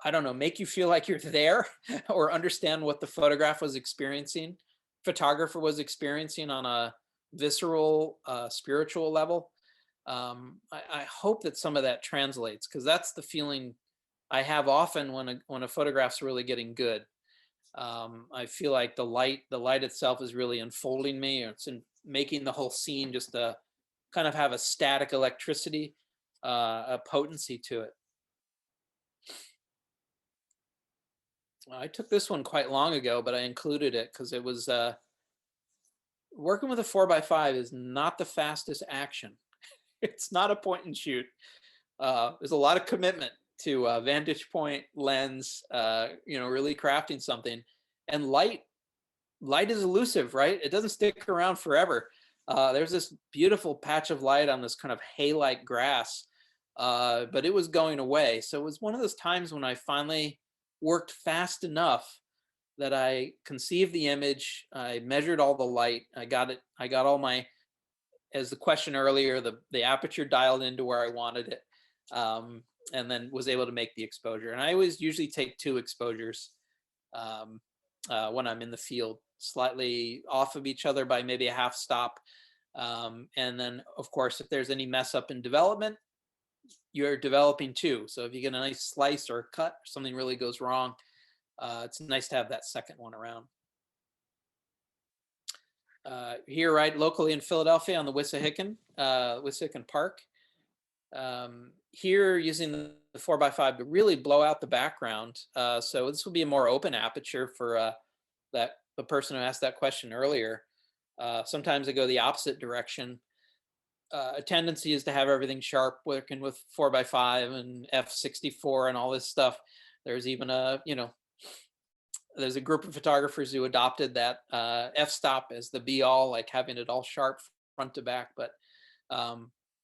I don't know, make you feel like you're there or understand what the photographer was experiencing on a visceral, spiritual level. I hope that some of that translates, because that's the feeling I have often when a photograph's really getting good. I feel like the light itself is really enfolding me, or it's making the whole scene just kind of have a static electricity, a potency to it. I took this one quite long ago, but I included it because it was working with a 4x5 is not the fastest action. It's not a point and shoot. There's a lot of commitment to vantage point, lens, really crafting something. And light is elusive, right? It doesn't stick around forever. There's this beautiful patch of light on this kind of hay-like grass, but it was going away. So it was one of those times when I finally worked fast enough that I conceived the image, I measured all the light, I got all my, as the question earlier, the aperture dialed into where I wanted it, and then was able to make the exposure. And I always usually take 2 exposures when I'm in the field, slightly off of each other by maybe a half stop. And then, of course, if there's any mess up in development, you're developing too. So if you get a nice slice or a cut, or something really goes wrong, it's nice to have that second one around. Here, right locally in Philadelphia on the Wissahickon Park. Here, using the 4x5 to really blow out the background. So this will be a more open aperture for the person who asked that question earlier. Sometimes I go the opposite direction. A tendency is to have everything sharp, working with 4x5 and f/64 and all this stuff. There's even there's a group of photographers who adopted that f-stop as the be-all, like having it all sharp front to back. But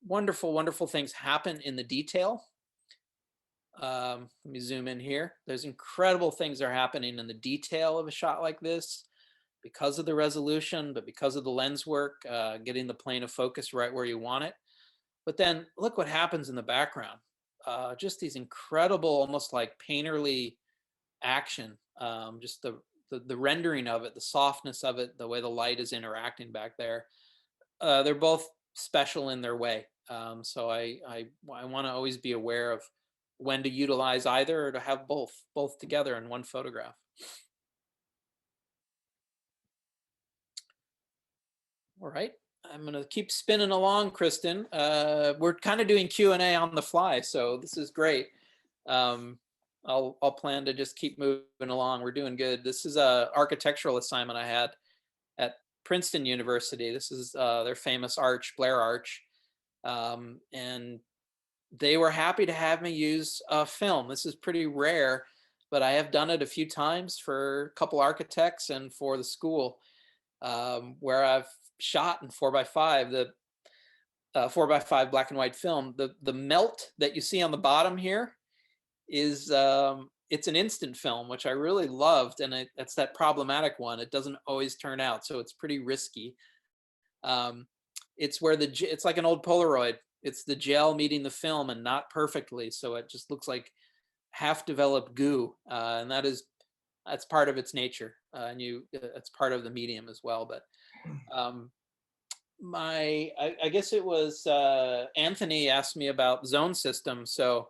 wonderful, wonderful things happen in the detail. Let me zoom in here. There's incredible things that are happening in the detail of a shot like this because of the resolution, but because of the lens work, getting the plane of focus right where you want it. But then look what happens in the background. Just these incredible, almost like painterly action. Just the rendering of it, the softness of it, the way the light is interacting back there. They're both special in their way. So I want to always be aware of when to utilize either or to have both together in one photograph. All right, I'm gonna keep spinning along, Kristen. We're kind of doing Q&A on the fly, so this is great. I'll plan to just keep moving along. We're doing good. This is a architectural assignment I had at Princeton University. This is their famous arch, Blair Arch. And they were happy to have me use film. This is pretty rare, but I have done it a few times for a couple architects and for the school, where I've shot in 4x5, the 4x5 black and white film. The melt that you see on the bottom here is it's an instant film, which I really loved, and that's that problematic one. It doesn't always turn out, so it's pretty risky. It's where it's like an old Polaroid. It's the gel meeting the film and not perfectly, so it just looks like half developed goo, and that's part of its nature, and it's part of the medium as well. But I guess it was Anthony asked me about zone system. So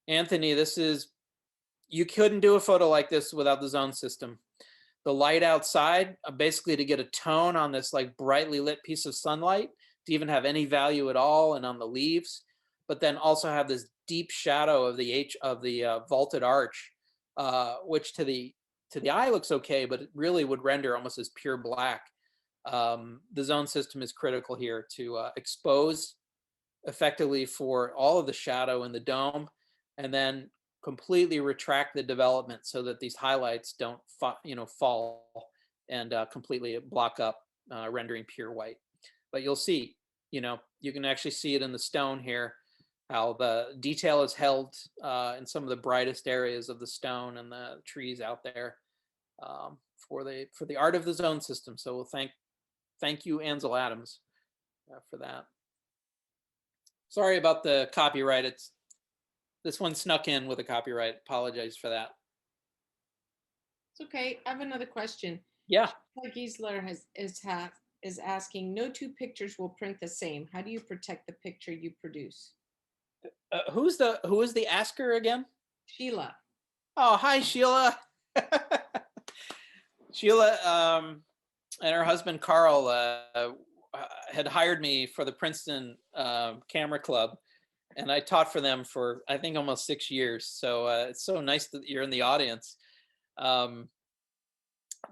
Anthony, you couldn't do a photo like this without the zone system. The light outside, basically to get a tone on this like brightly lit piece of sunlight, to even have any value at all, and on the leaves, but then also have this deep shadow of the vaulted arch, which to the eye looks okay, but it really would render almost as pure black. The zone system is critical here to expose effectively for all of the shadow in the dome, and then completely retract the development so that these highlights don't fall and completely block up, rendering pure white. But you'll see, you can actually see it in the stone here, how the detail is held in some of the brightest areas of the stone and the trees out there, for the art of the zone system. So we'll thank you, Ansel Adams, for that. Sorry about the copyright. This one snuck in with a copyright. Apologize for that. It's okay. I have another question. Yeah. Gisler is asking, no two pictures will print the same. How do you protect the picture you produce? Who is the asker again? Sheila. Oh, hi, Sheila. Sheila and her husband Carl had hired me for the Princeton Camera Club, and I taught for them for I think almost 6 years. So it's so nice that you're in the audience.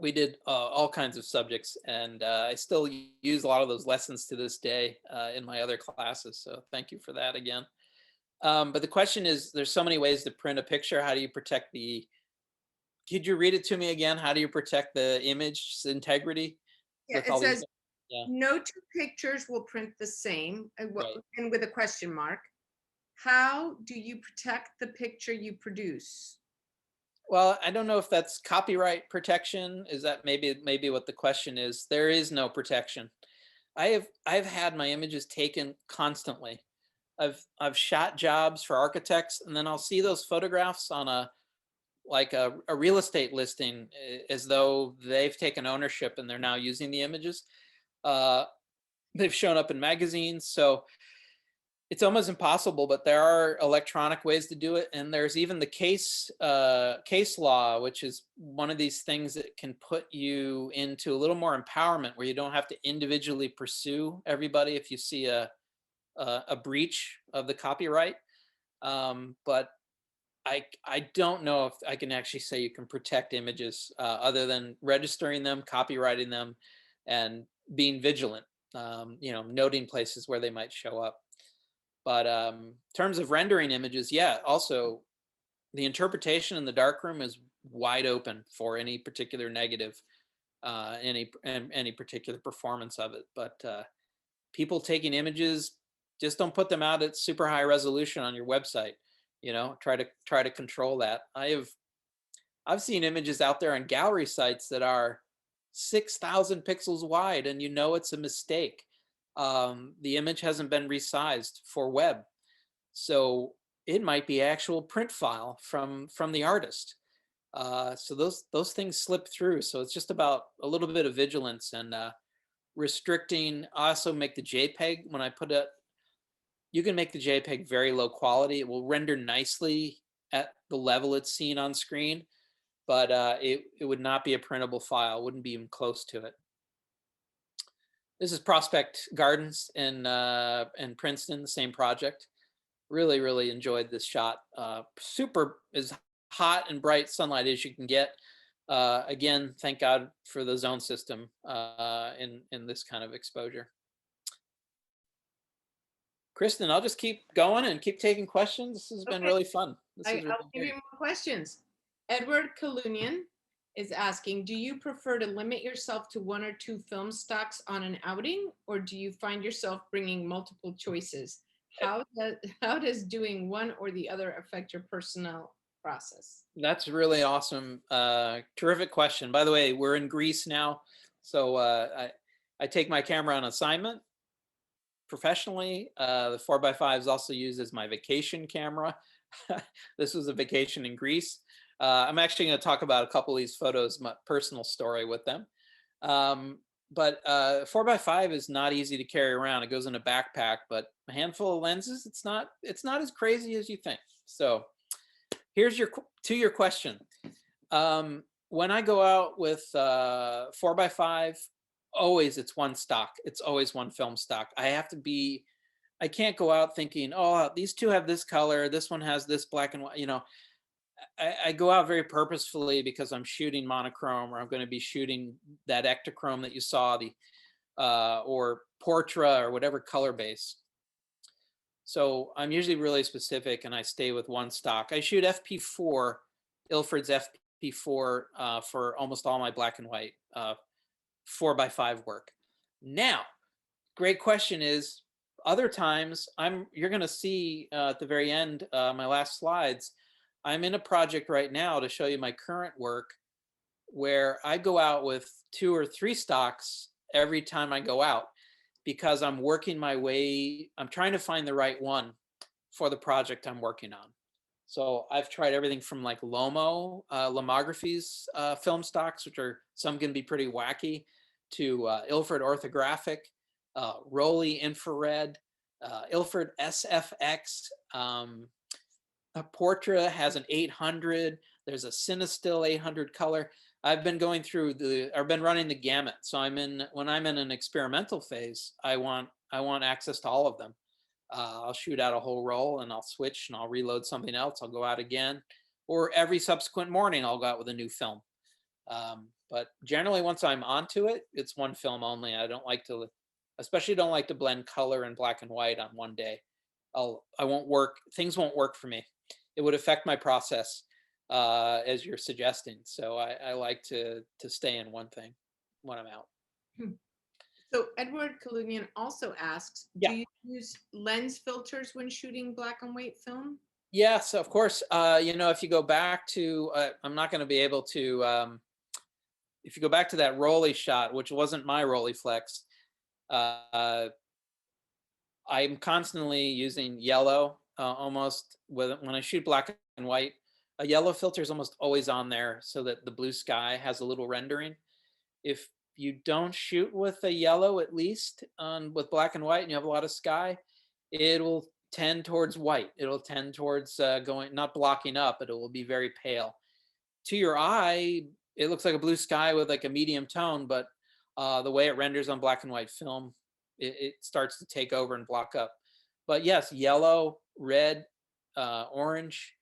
We did all kinds of subjects, and I still use a lot of those lessons to this day in my other classes. So thank you for that again. But the question is, there's so many ways to print a picture. How do you protect could you read it to me again? How do you protect the image's integrity? Yeah, it says, no two pictures will print the same, and with a question mark. How do you protect the picture you produce? Well, I don't know if that's copyright protection. Is that maybe what the question is? There is no protection. I've had my images taken constantly. I've shot jobs for architects, and then I'll see those photographs on a real estate listing, as though they've taken ownership and they're now using the images. They've shown up in magazines, so it's almost impossible, but there are electronic ways to do it. And there's even the case law, which is one of these things that can put you into a little more empowerment, where you don't have to individually pursue everybody if you see a breach of the copyright. But I don't know if I can actually say you can protect images other than registering them, copyrighting them, and being vigilant, noting places where they might show up. But in terms of rendering images, yeah, also the interpretation in the darkroom is wide open for any particular negative, any particular performance of it. But people taking images, just don't put them out at super high resolution on your website. you know, try to control that. I've seen images out there on gallery sites that are 6,000 pixels wide, and you know it's a mistake. The image hasn't been resized for web, so it might be actual print file from the artist. So those things slip through. So it's just about a little bit of vigilance and restricting. I also make the JPEG when I put it. You can make the JPEG very low quality. It will render nicely at the level it's seen on screen, but it would not be a printable file. Wouldn't be even close to it. This is Prospect Gardens in Princeton, the same project. Really enjoyed this shot. Super as hot and bright sunlight as you can get. Again, thank God for the zone system in this kind of exposure. Kristen, I'll just keep going and keep taking questions. This has been really fun. I'll give you more questions. Edward Kalunian is asking, do you prefer to limit yourself to 1 or 2 film stocks on an outing, or do you find yourself bringing multiple choices? How does doing one or the other affect your personnel process? That's really awesome. Terrific question. By the way, we're in Greece now. So I take my camera on assignment professionally. The 4x5 is also used as my vacation camera. This was a vacation in Greece. I'm actually going to talk about a couple of these photos, my personal story with them. But 4x5 is not easy to carry around. It goes in a backpack, but a handful of lenses, it's not as crazy as you think. So here's your question. When I go out with 4x5, always it's one stock. It's always one film stock. I can't go out thinking, oh, these two have this color, this one has this black and white, you know. I go out very purposefully because I'm shooting monochrome, or I'm going to be shooting that Ectochrome that you saw, or Portra, or whatever color base. So I'm usually really specific, and I stay with one stock. I shoot FP4, Ilford's FP4 for almost all my black and white 4x5 work. Now, great question is, other times you're going to see at the very end, my last slides, I'm in a project right now to show you my current work where I go out with 2 or 3 stocks every time I go out, because I'm working my way, I'm trying to find the right one for the project I'm working on. So I've tried everything from like Lomo, Lomography's film stocks, which are, some can be pretty wacky, to Ilford orthographic, Rolly infrared, Ilford SFX, Portra has an 800. There's a Cinestill 800 color. I've been going through I've been running the gamut. So when I'm in an experimental phase, I want access to all of them. I'll shoot out a whole roll and I'll switch and I'll reload something else. I'll go out again, or every subsequent morning I'll go out with a new film. But generally, once I'm onto it, it's one film only. I don't like to, especially don't like to blend color and black and white on one day. Things won't work for me. It would affect my process, as you're suggesting. So I like to stay in one thing when I'm out. So Edward Kalunian also asks, do you use lens filters when shooting black and white film? Yes, of course. You know, if you go back to, I'm not going to be able to, if you go back to that Rolly shot, which wasn't my Roliflex, I'm constantly using yellow, almost when I shoot black and white. A yellow filter is almost always on there so that the blue sky has a little rendering. If you don't shoot with a yellow, at least with black and white, and you have a lot of sky, it'll tend towards white. It'll tend towards not blocking up, but it will be very pale. To your eye, it looks like a blue sky with like a medium tone, but the way it renders on black and white film, it starts to take over and block up. But yes, yellow, red, orange,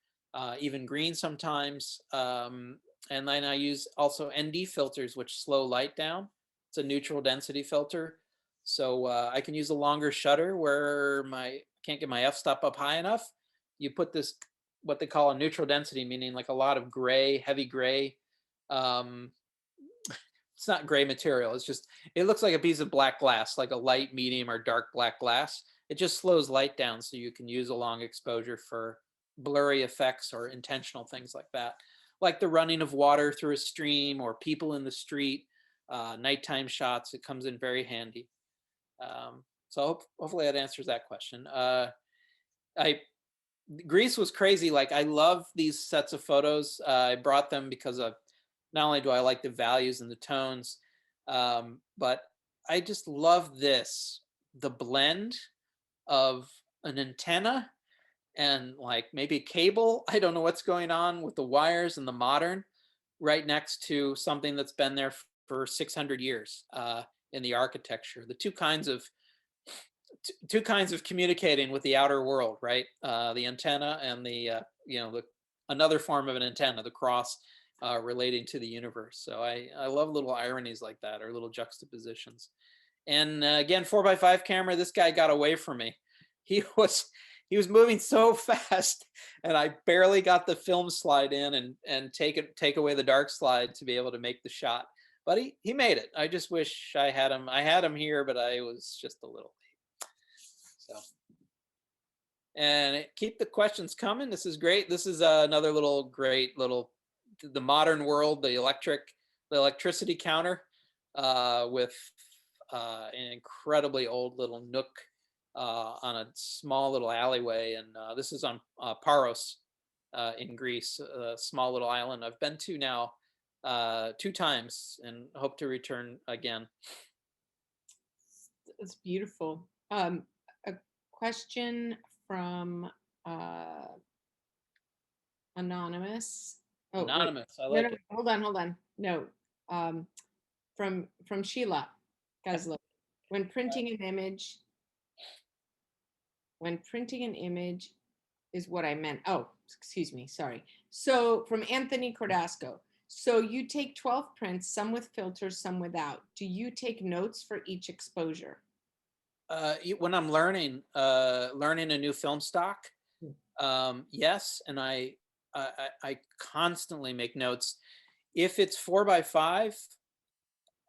even green sometimes. And then I use also ND filters, which slow light down. It's a neutral density filter. So I can use a longer shutter where I can't get my f-stop up high enough. You put this, what they call a neutral density, meaning like a lot of gray, heavy gray. It's not gray material. It's just, it looks like a piece of black glass, like a light, medium, or dark black glass. It just slows light down so you can use a long exposure for blurry effects or intentional things like that, like the running of water through a stream or people in the street, nighttime shots. It comes in very handy. So hopefully that answers that question. Greece was crazy. Like, I love these sets of photos. I brought them because of, not only do I like the values and the tones, but I just love the blend of an antenna and like maybe a cable. I don't know what's going on with the wires and the modern, right next to something that's been there for 600 years in the architecture. The two kinds of communicating with the outer world, right? The antenna and the another form of an antenna, the cross, relating to the universe. So I love little ironies like that, or little juxtapositions. And again, 4x5 camera, this guy got away from me. He was moving so fast, and I barely got the film slide in and take away the dark slide to be able to make the shot. But he made it. I just wish I had him. I had him here, but I was just a little late. So, and keep the questions coming. This is great. This is another great little, the modern world, the electricity counter with an incredibly old little nook on a small little alleyway. And this is on Paros in Greece, a small little island I've been to now 2 times and hope to return again. It's beautiful. A question from Anonymous. Oh, Anonymous, wait. I like No, it. hold on. No, from Sheila. Guys, look. When printing an image is what I meant. Oh, excuse me. Sorry. So from Anthony Cordasco. So you take 12 prints, some with filters, some without. Do you take notes for each exposure? When I'm learning a new film stock, yes, and I constantly make notes. If it's 4x5,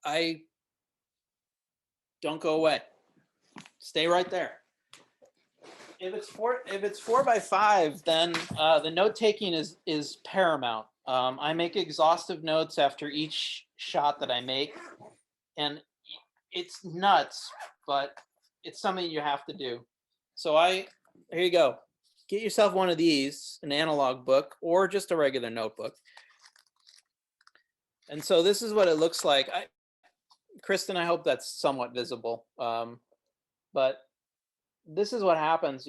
I don't go away. Stay right there. If it's 4x5, then the note taking is paramount. I make exhaustive notes after each shot that I make, and it's nuts, but it's something you have to do. So here you go. Get yourself one of these, an analog book or just a regular notebook. And so this is what it looks like. Kristen, I hope that's somewhat visible. But this is what happens.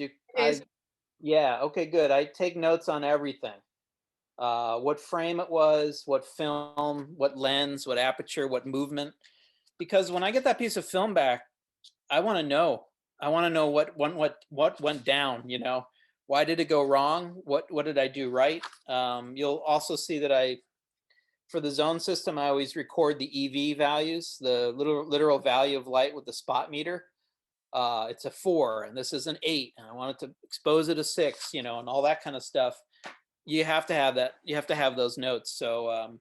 Yeah, okay, good. I take notes on everything. What frame it was, what film, what lens, what aperture, what movement. Because when I get that piece of film back, I want to know. I want to know what went down, you know. Why did it go wrong? What did I do right? You'll also see that for the zone system, I always record the EV values, the literal value of light with the spot meter. It's a 4 and this is an 8 and I wanted to expose it a 6, you know, and all that kind of stuff. You have to have that. You have to have those notes. So,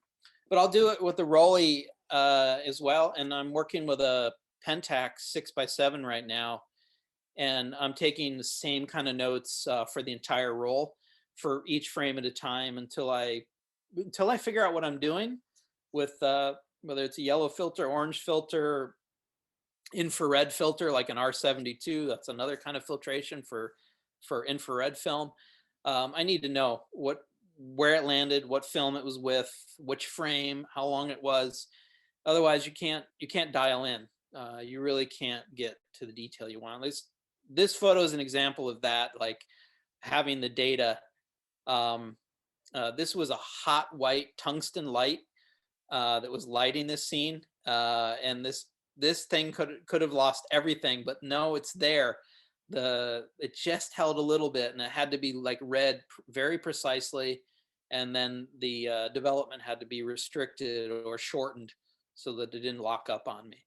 but I'll do it with the Rolly as well. And I'm working with a Pentax 6x7 right now. And I'm taking the same kind of notes for the entire roll for each frame at a time until I figure out what I'm doing with whether it's a yellow filter, orange filter, infrared filter like an R72. That's another kind of filtration for infrared film. I need to know where it landed, what film it was with, which frame, how long it was. Otherwise, you can't dial in. You really can't get to the detail you want. At least this photo is an example of that, like having the data. This was a hot white tungsten light that was lighting this scene, and this thing could have lost everything, but no, it's there. It just held a little bit, and it had to be like read very precisely, and then the development had to be restricted or shortened so that it didn't lock up on me.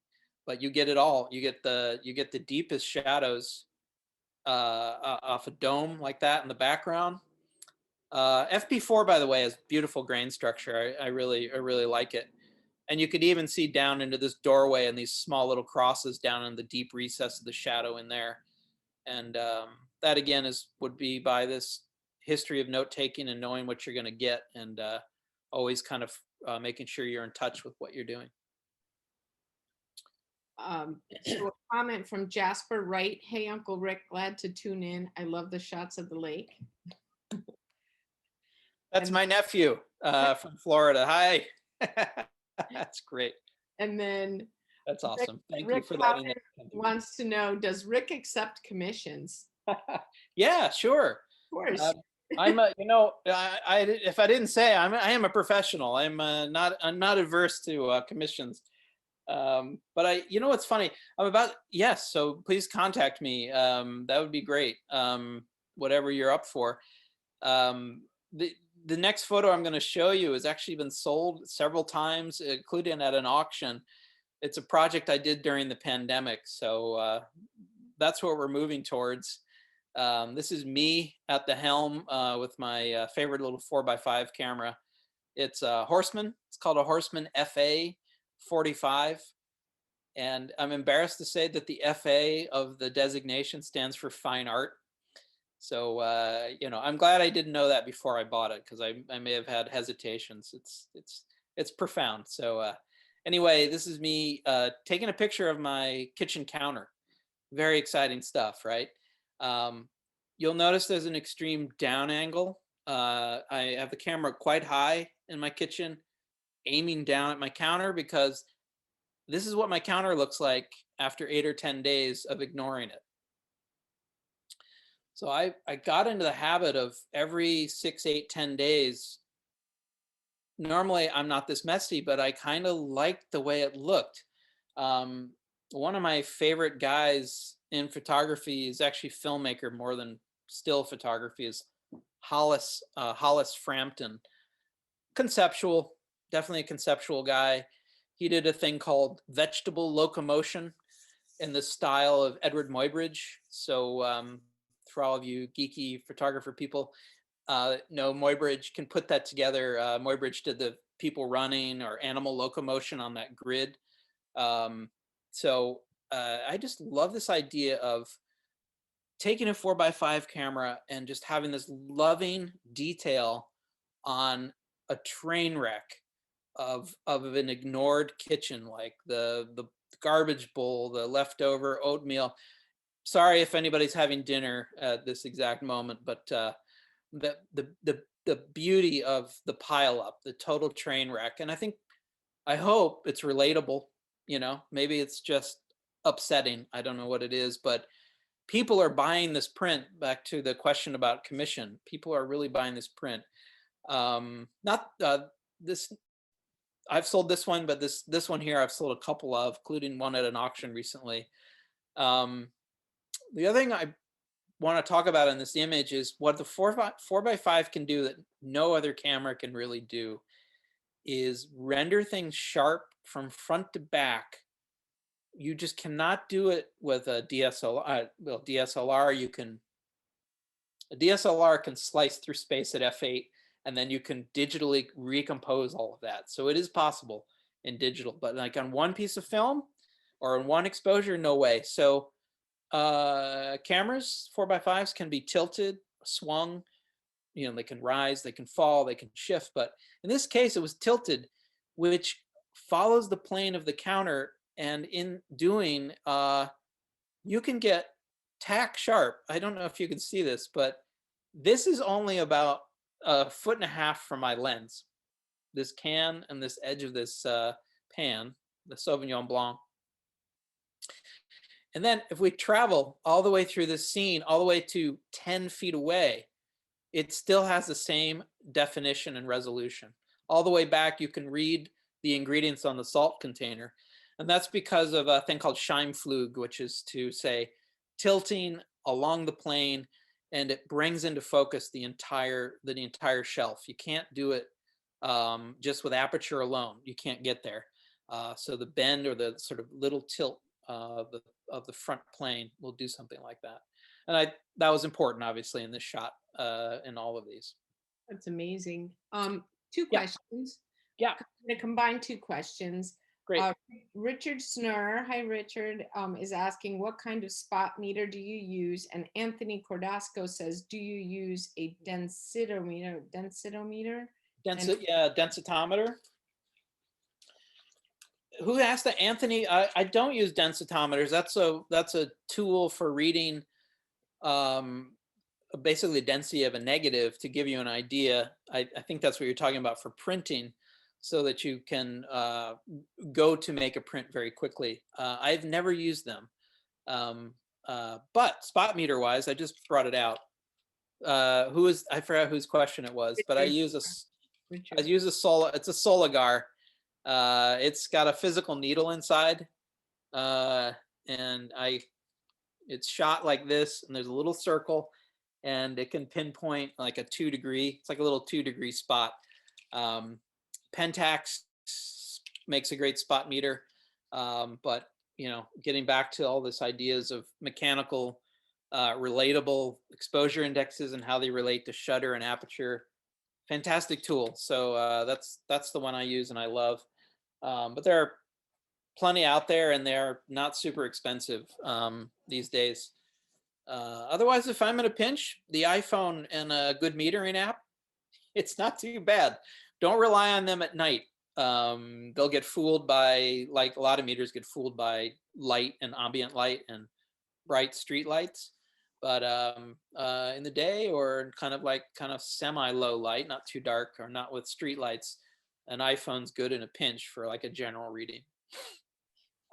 But you get it all. You get the deepest shadows off a dome like that in the background. FP4, by the way, has beautiful grain structure. I really like it. And you could even see down into this doorway and these small little crosses down in the deep recess of the shadow in there. And that again would be by this history of note taking and knowing what you're going to get, and always kind of making sure you're in touch with what you're doing. So a comment from Jasper Wright. Hey, Uncle Rick, glad to tune in. I love the shots of the lake. That's my nephew from Florida. Hi. That's great. And then that's awesome. Thank Rick you for letting me. Wants to know, does Rick accept commissions? Yeah, sure. Of course. I'm a, you know, if I didn't say, I am a professional. I'm not adverse to commissions. But you know what's funny? Yes. So please contact me. That would be great. Whatever you're up for. The next photo I'm going to show you has actually been sold several times, including at an auction. It's a project I did during the pandemic. So that's what we're moving towards. This is me at the helm with my favorite little 4x5 camera. It's a Horseman. It's called a Horseman FA 45. And I'm embarrassed to say that the FA of the designation stands for fine art. So, you know, I'm glad I didn't know that before I bought it, because I may have had hesitations. It's profound. So anyway, this is me taking a picture of my kitchen counter. Very exciting stuff, right? You'll notice there's an extreme down angle. I have the camera quite high in my kitchen, aiming down at my counter, because this is what my counter looks like after 8 or 10 days of ignoring it. So I got into the habit of every 6, 8, 10 days. Normally I'm not this messy, but I kind of liked the way it looked. One of my favorite guys in photography is actually filmmaker more than still photography, is Hollis Frampton. Conceptual, definitely a conceptual guy. He did a thing called vegetable locomotion in the style of Edward Muybridge. So for all of you geeky photographer people, know Muybridge can put that together. Muybridge did the people running or animal locomotion on that grid. So I just love this idea of taking a 4x5 camera and just having this loving detail on a train wreck of an ignored kitchen, like the garbage bowl, the leftover oatmeal. Sorry if anybody's having dinner at this exact moment, but the beauty of the pile up, the total train wreck. And I hope it's relatable. You know, maybe it's just upsetting. I don't know what it is, but people are buying this print. Back to the question about commission, people are really buying this print. This, I've sold this one, but this one here I've sold a couple of, including one at an auction recently. The other thing I want to talk about in this image is what the 4x5 can do that no other camera can really do, is render things sharp from front to back. You just cannot do it with a DSLR. Well, a DSLR can slice through space at f8, and then you can digitally recompose all of that. So it is possible in digital, but like on one piece of film or in one exposure, no way. So cameras, 4x5s, can be tilted, swung, you know, they can rise, they can fall, they can shift. But in this case, it was tilted, which follows the plane of the counter. And in doing, you can get tack sharp. I don't know if you can see this, but this is only about 1.5 feet from my lens. This can and this edge of this pan, the Sauvignon Blanc. And then if we travel all the way through this scene, all the way to 10 feet away, it still has the same definition and resolution. All the way back, you can read the ingredients on the salt container. And that's because of a thing called Scheimpflug, which is to say tilting along the plane, and it brings into focus the entire shelf. You can't do it just with aperture alone. You can't get there. So the bend or the sort of little tilt of the front plane will do something like that. And that was important, obviously, in this shot, in all of these. That's amazing. Two questions. Yeah. I'm going to combine two questions. Great. Richard Snur, hi Richard, is asking what kind of spot meter do you use? And Anthony Cordasco says, do you use a densitometer? Yeah, densitometer. Who asked that? Anthony? I don't use densitometers. That's a tool for reading basically the density of a negative to give you an idea. I think that's what you're talking about for printing, so that you can go to make a print very quickly. I've never used them, but spot meter wise, I just brought it out. I forgot whose question it was, but I use a it's a Soligar. It's got a physical needle inside, and it's shot like this, and there's a little circle, and it can pinpoint like a 2 degree. It's like a little 2 degree spot. Pentax makes a great spot meter, but getting back to all this ideas of mechanical relatable exposure indexes and how they relate to shutter and aperture, fantastic tool. So that's the one I use and I love. But there are plenty out there, and they're not super expensive these days. Otherwise, if I'm in a pinch, the iPhone and a good metering app, it's not too bad. Don't rely on them at night. They'll get fooled by, like a lot of meters get fooled by light and ambient light and bright street lights. But in the day, or kind of semi-low light, not too dark or not with street lights, an iPhone's good in a pinch for like a general reading.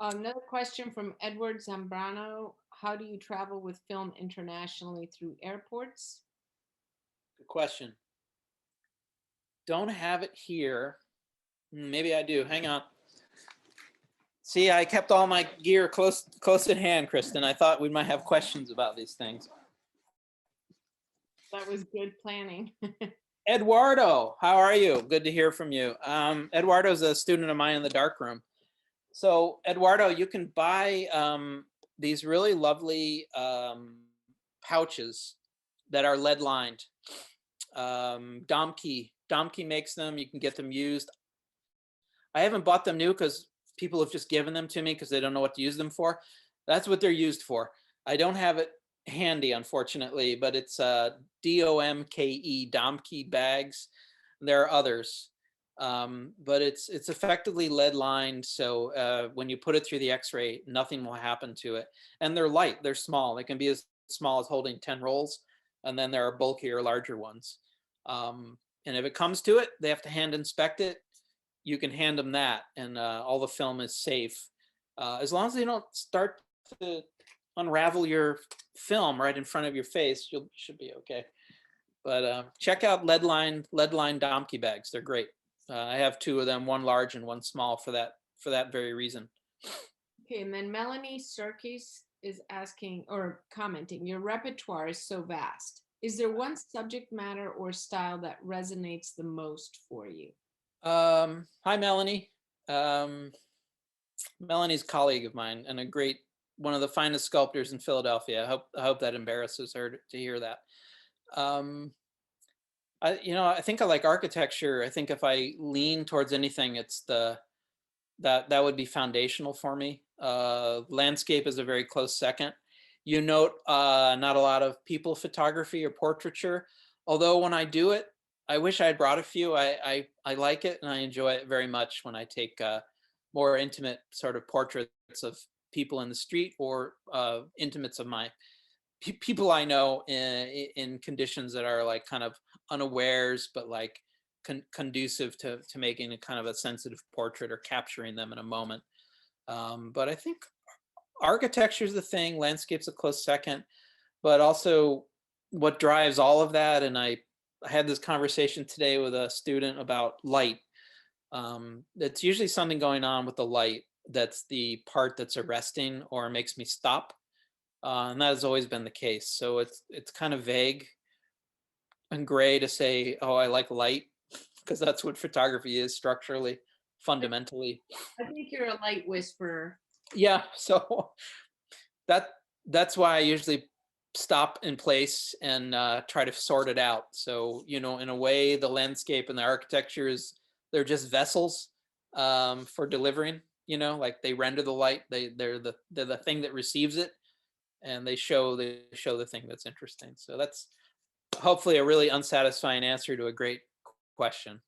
Another question from Edward Zambrano. How do you travel with film internationally through airports? Good question. Don't have it here. Maybe I do. Hang on. See, I kept all my gear close at hand, Kristen. I thought we might have questions about these things. That was good planning. Eduardo, how are you? Good to hear from you. Eduardo's a student of mine in the darkroom. So Eduardo, you can buy these really lovely pouches that are lead lined. Domke makes them. You can get them used. I haven't bought them new because people have just given them to me because they don't know what to use them for. That's what they're used for. I don't have it handy, unfortunately, but it's DOMKE, Domke bags. There are others, but it's effectively lead lined. So when you put it through the X-ray, nothing will happen to it. And they're light, they're small. They can be as small as holding 10 rolls. And then there are bulkier, larger ones. And if it comes to it, they have to hand inspect it. You can hand them that, and all the film is safe. As long as they don't start to unravel your film right in front of your face, you should be okay. But check out lead line Domke bags. They're great. I have 2 of them, one large and one small, for that very reason. Okay, and then Melanie Serkis is asking or commenting, your repertoire is so vast. Is there one subject matter or style that resonates the most for you? Hi, Melanie. Melanie's a colleague of mine and one of the finest sculptors in Philadelphia. I hope that embarrasses her to hear that. I think I like architecture. I think if I lean towards anything, it's that would be foundational for me. Landscape is a very close second. You note not a lot of people photography or portraiture, although when I do it, I wish I had brought a few. I like it and I enjoy it very much when I take more intimate sort of portraits of people in the street, or intimates of my people I know in conditions that are like kind of unawares, but like conducive to making a kind of a sensitive portrait or capturing them in a moment. But I think architecture is the thing, landscape's a close second, but also what drives all of that. And I had this conversation today with a student about light. It's usually something going on with the light that's the part that's arresting or makes me stop. And that has always been the case. So it's kind of vague and gray to say, oh, I like light, because that's what photography is structurally, fundamentally. I think you're a light whisperer. Yeah, so that's why I usually stop in place and try to sort it out. So, in a way, the landscape and the architecture they're just vessels for delivering. you know, like they render the light, they're the thing that receives it, and they show the thing that's interesting. So that's hopefully a really unsatisfying answer to a great question.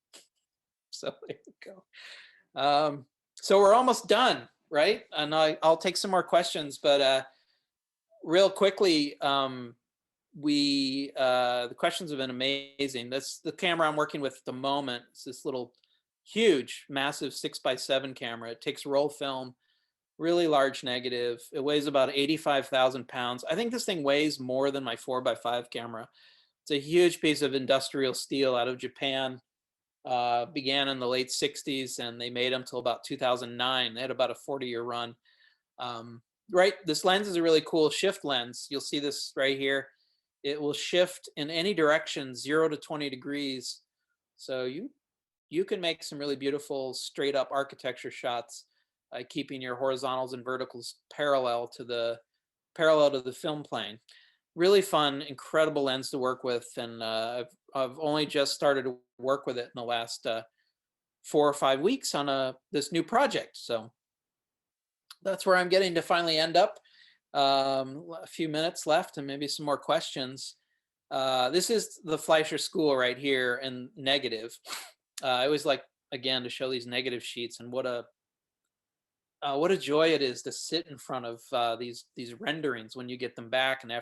So there you go. So we're almost done, right? And I'll take some more questions, but real quickly, the questions have been amazing. That's the camera I'm working with at the moment. It's this little huge, massive 6x7 camera. It takes roll film, really large negative. It weighs about 85,000 pounds. I think this thing weighs more than my 4x5 camera. It's a huge piece of industrial steel out of Japan. Began in the late 60s, and they made them till about 2009. They had about a 40-year run. Right, this lens is a really cool shift lens. You'll see this right here. It will shift in any direction, 0 to 20 degrees. So you can make some really beautiful straight up architecture shots by keeping your horizontals and verticals parallel to the film plane. Really fun, incredible lens to work with, and I've only just started to work with it in the last 4 or 5 weeks on this new project. So that's where I'm getting to finally end up. A few minutes left and maybe some more questions. This is the Fleisher School right here in negative. I always like, again, to show these negative sheets, and what a joy it is to sit in front of these renderings when you get them back, and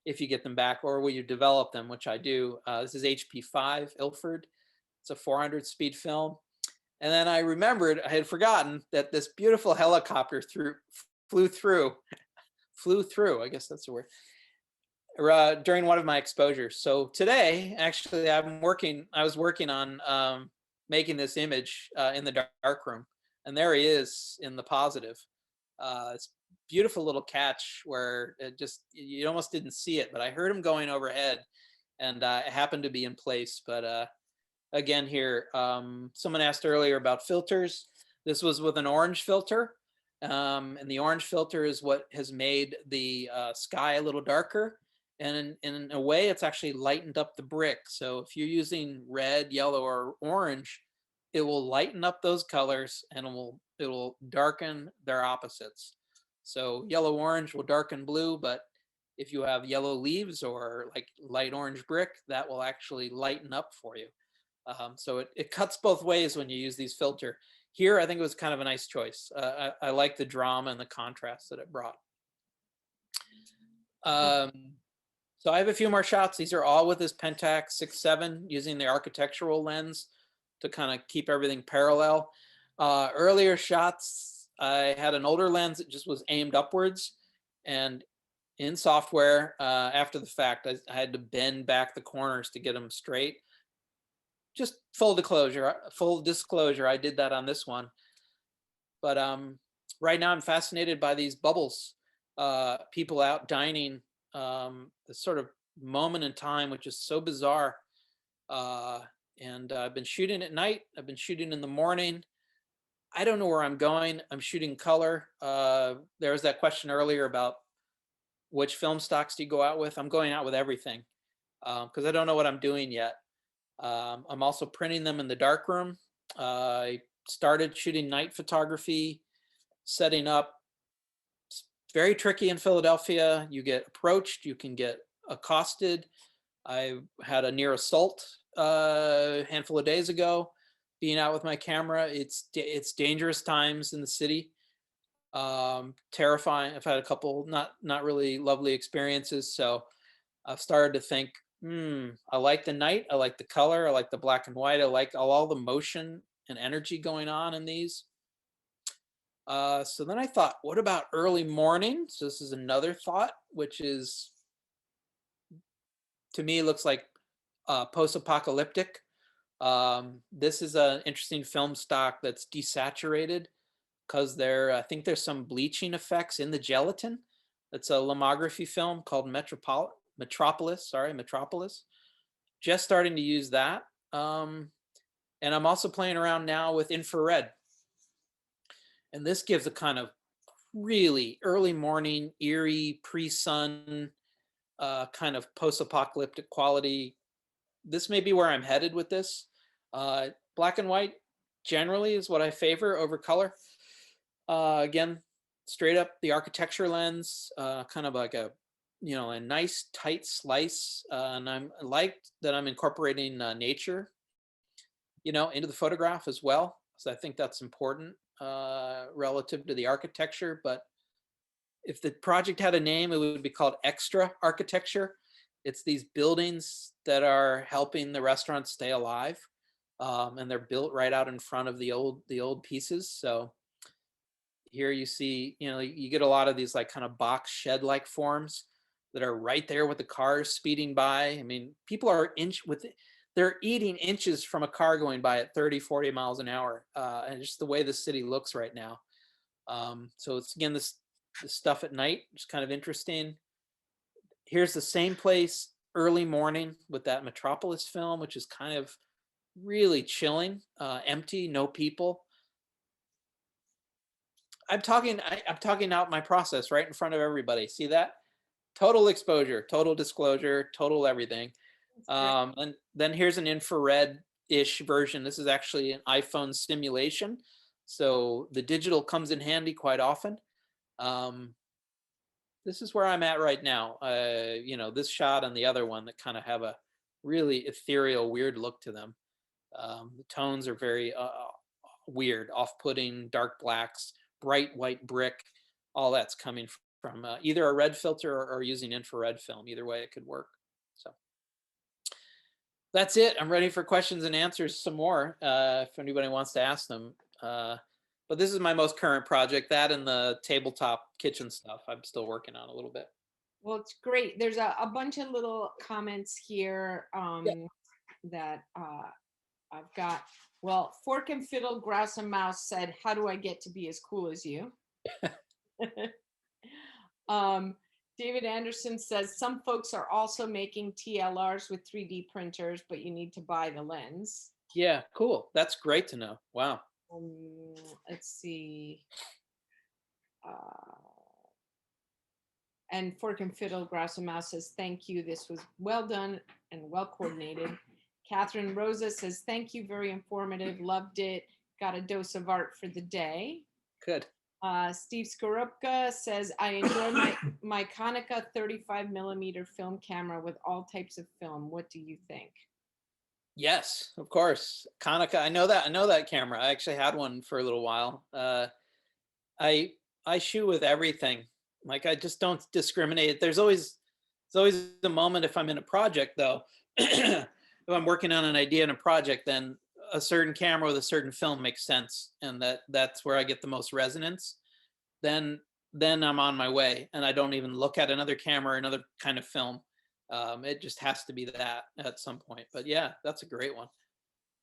if you get them back, or when you develop them, which I do. This is HP5 Ilford. It's a 400 speed film. And then I remembered, I had forgotten that this beautiful helicopter flew through, I guess that's the word, during one of my exposures. So today, actually, I was working on making this image in the darkroom, and there he is in the positive. It's beautiful little catch where you almost didn't see it, but I heard him going overhead, and it happened to be in place. But again here, someone asked earlier about filters. This was with an orange filter, and the orange filter is what has made the sky a little darker, and in a way it's actually lightened up the brick. So if you're using red, yellow, or orange, it will lighten up those colors, and it will darken their opposites. So yellow orange will darken blue, but if you have yellow leaves or like light orange brick, that will actually lighten up for you. So it cuts both ways when you use these filter. Here, I think it was kind of a nice choice. I like the drama and the contrast that it brought. So I have a few more shots. These are all with this Pentax 6.7 using the architectural lens to kind of keep everything parallel. Earlier shots, I had an older lens that just was aimed upwards, and in software, after the fact, I had to bend back the corners to get them straight. Just full disclosure, I did that on this one. But right now I'm fascinated by these bubbles, people out dining, this sort of moment in time, which is so bizarre. And I've been shooting at night. I've been shooting in the morning. I don't know where I'm going. I'm shooting color. There was that question earlier about which film stocks do you go out with? I'm going out with everything because I don't know what I'm doing yet. I'm also printing them in the darkroom. I started shooting night photography, setting up. It's very tricky in Philadelphia. You get approached, you can get accosted. I had a near assault a handful of days ago, being out with my camera. It's dangerous times in the city. Terrifying. I've had a couple not really lovely experiences. So I've started to think, I like the night, I like the color, I like the black and white, I like all the motion and energy going on in these. So then I thought, what about early morning? So this is another thought, which is, to me, looks like post-apocalyptic. This is an interesting film stock that's desaturated because I think there's some bleaching effects in the gelatin. It's a lomography film called Metropolis. Just starting to use that. And I'm also playing around now with infrared. And this gives a kind of really early morning, eerie, pre-sun, kind of post-apocalyptic quality. This may be where I'm headed with this. Black and white generally is what I favor over color. Again, straight up the architecture lens, kind of like a, a nice tight slice. And I liked that I'm incorporating nature, into the photograph as well. So I think that's important relative to the architecture. But if the project had a name, it would be called Extra Architecture. It's these buildings that are helping the restaurant stay alive. And they're built right out in front of the old pieces. So here you see, you get a lot of these like kind of box shed-like forms that are right there with the cars speeding by. I mean, people are they're eating inches from a car going by at 30, 40 miles an hour. And just the way the city looks right now. So it's, again, this stuff at night, just kind of interesting. Here's the same place early morning with that Metropolis film, which is kind of really chilling, empty, no people. I'm talking out my process right in front of everybody. See that? Total exposure, total disclosure, total everything. And then here's an infrared-ish version. This is actually an iPhone simulation. So the digital comes in handy quite often. This is where I'm at right now. This shot and the other one that kind of have a really ethereal, weird look to them. The tones are very weird, off-putting, dark blacks, bright white brick. All that's coming from either a red filter or using infrared film. Either way, it could work. So that's it. I'm ready for questions and answers some more if anybody wants to ask them. But this is my most current project, that and the tabletop kitchen stuff I'm still working on a little bit. Well, it's great. There's a bunch of little comments here that I've got. Well, Fork and Fiddle, Grouse and Mouse said, how do I get to be as cool as you? David Anderson says, some folks are also making TLRs with 3D printers, but you need to buy the lens. Yeah, cool. That's great to know. Wow. Let's see. And Fork and Fiddle, Grouse and Mouse says, thank you. This was well done and well coordinated. Catherine Rosa says, thank you. Very informative. Loved it. Got a dose of art for the day. Good. Steve Skorupka says, I enjoy my Konica 35 millimeter film camera with all types of film. What do you think? Yes, of course. Konica, I know that camera. I actually had one for a little while. I shoot with everything. Like, I just don't discriminate. There's always a moment if I'm in a project, though. If I'm working on an idea in a project, then a certain camera with a certain film makes sense, and that's where I get the most resonance. Then I'm on my way, and I don't even look at another camera or another kind of film. It just has to be that at some point. But yeah, that's a great one.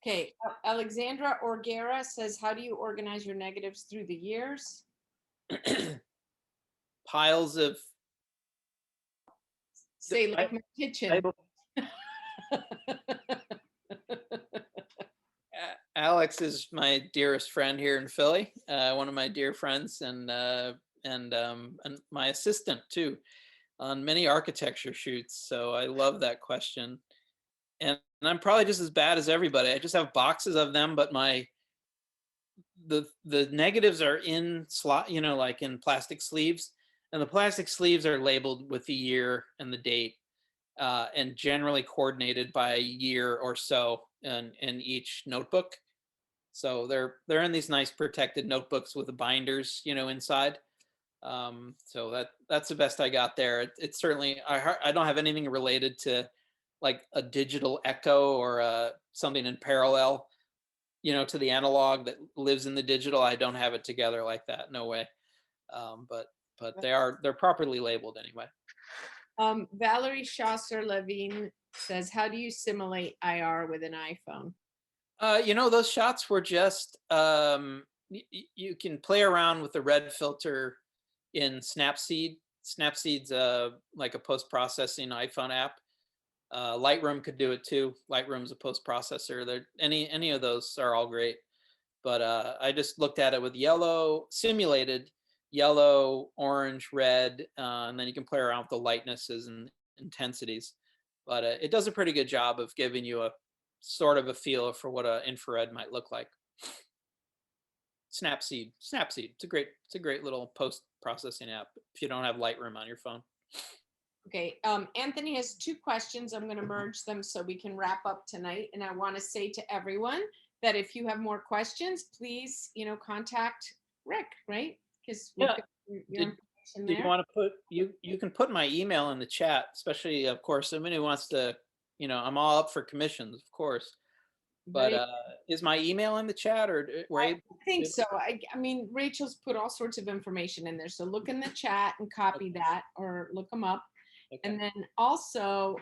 Okay, Alexandra Orgera says, how do you organize your negatives through the years? Piles of, say, like my kitchen. Alex is my dearest friend here in Philly, one of my dear friends, and my assistant too on many architecture shoots. So I love that question. And I'm probably just as bad as everybody. I just have boxes of them, but the negatives are in slot, like in plastic sleeves, and the plastic sleeves are labeled with the year and the date, and generally coordinated by a year or so in each notebook. So they're in these nice protected notebooks with the binders, inside. So that's the best I got there. It's certainly, I don't have anything related to like a digital echo or something in parallel, to the analog that lives in the digital. I don't have it together like that. No way. But they're properly labeled anyway. Valerie Chasser-Levine says, how do you simulate IR with an iPhone? Those shots were just, you can play around with the red filter in Snapseed. Snapseed's like a post-processing iPhone app. Lightroom could do it too. Lightroom's a post-processor. Any of those are all great. But I just looked at it with simulated yellow, orange, red, and then you can play around with the lightnesses and intensities. But it does a pretty good job of giving you a sort of a feel for what an infrared might look like. Snapseed. Snapseed. It's a great little post-processing app if you don't have Lightroom on your phone. Okay, Anthony has 2 questions. I'm going to merge them so we can wrap up tonight. And I want to say to everyone that if you have more questions, please, contact Rick, right? Because we've Yeah. got your Did information you there. want to put you can put my email in the chat, especially of course somebody who wants to, I'm all up for commissions, of course. But Right. is my email in the chat or I think so. I mean, Rachel's put all sorts of information in there. So look in the chat and copy that or look them up. Okay. And then also,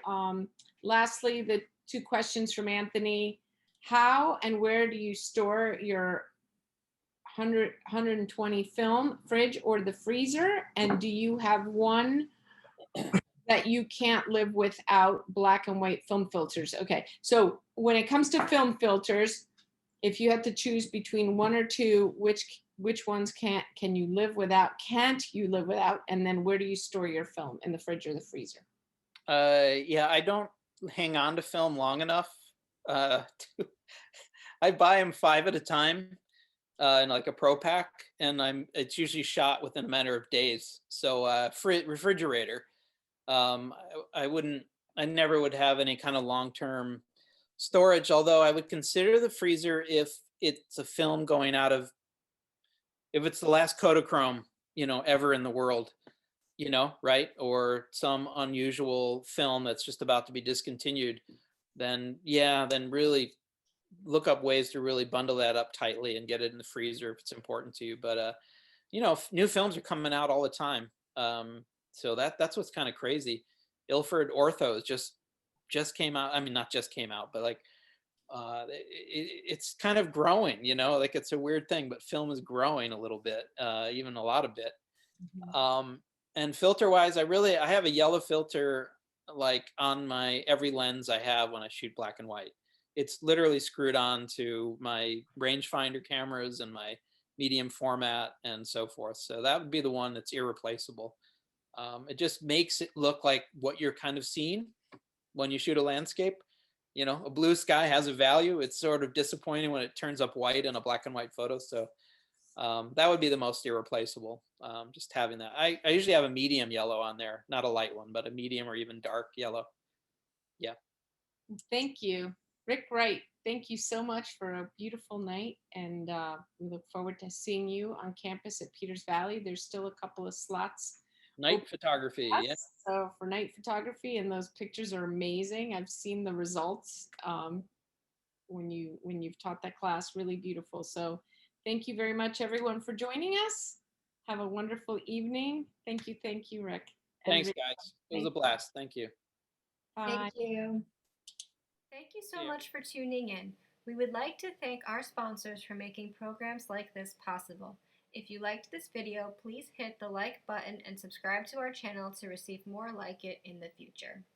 lastly, the 2 questions from Anthony. How and where do you store your 120 film fridge or the freezer? And do you have one that you can't live without black and white film filters? Okay, so when it comes to film filters, if you had to choose between 1 or 2, which ones can you live without? Can't you live without? And then where do you store your film, in the fridge or the freezer? Yeah, I don't hang on to film long enough. I buy them 5 at a time in like a pro pack, and it's usually shot within a matter of days. So refrigerator. I never would have any kind of long-term storage, although I would consider the freezer if it's a film going out of, if it's the last Kodachrome, ever in the world, right? Or some unusual film that's just about to be discontinued, then really look up ways to really bundle that up tightly and get it in the freezer if it's important to you. But new films are coming out all the time. So that's what's kind of crazy. Ilford Orthos just came out. I mean, not just came out, but like it's kind of growing, like it's a weird thing, but film is growing a little bit, even a lot of bit. And filter wise, I have a yellow filter like on my every lens I have when I shoot black and white. It's literally screwed on to my rangefinder cameras and my medium format and so forth. So that would be the one that's irreplaceable. It just makes it look like what you're kind of seeing when you shoot a landscape. A blue sky has a value. It's sort of disappointing when it turns up white in a black and white photo. So that would be the most irreplaceable. Just having that. I usually have a medium yellow on there, not a light one, but a medium or even dark yellow. Yeah. Thank you. Rick Wright, thank you so much for a beautiful night. And we look forward to seeing you on campus at Peters Valley. There's still a couple of slots. Night photography, yeah. So for night photography, and those pictures are amazing. I've seen the results when you've taught that class, really beautiful. So thank you very much, everyone, for joining us. Have a wonderful evening. Thank you, Rick. Thanks, guys. It was a blast. Thank you. Bye. Thank you. Thank you so much for tuning in. We would like to thank our sponsors for making programs like this possible. If you liked this video, please hit the like button and subscribe to our channel to receive more like it in the future.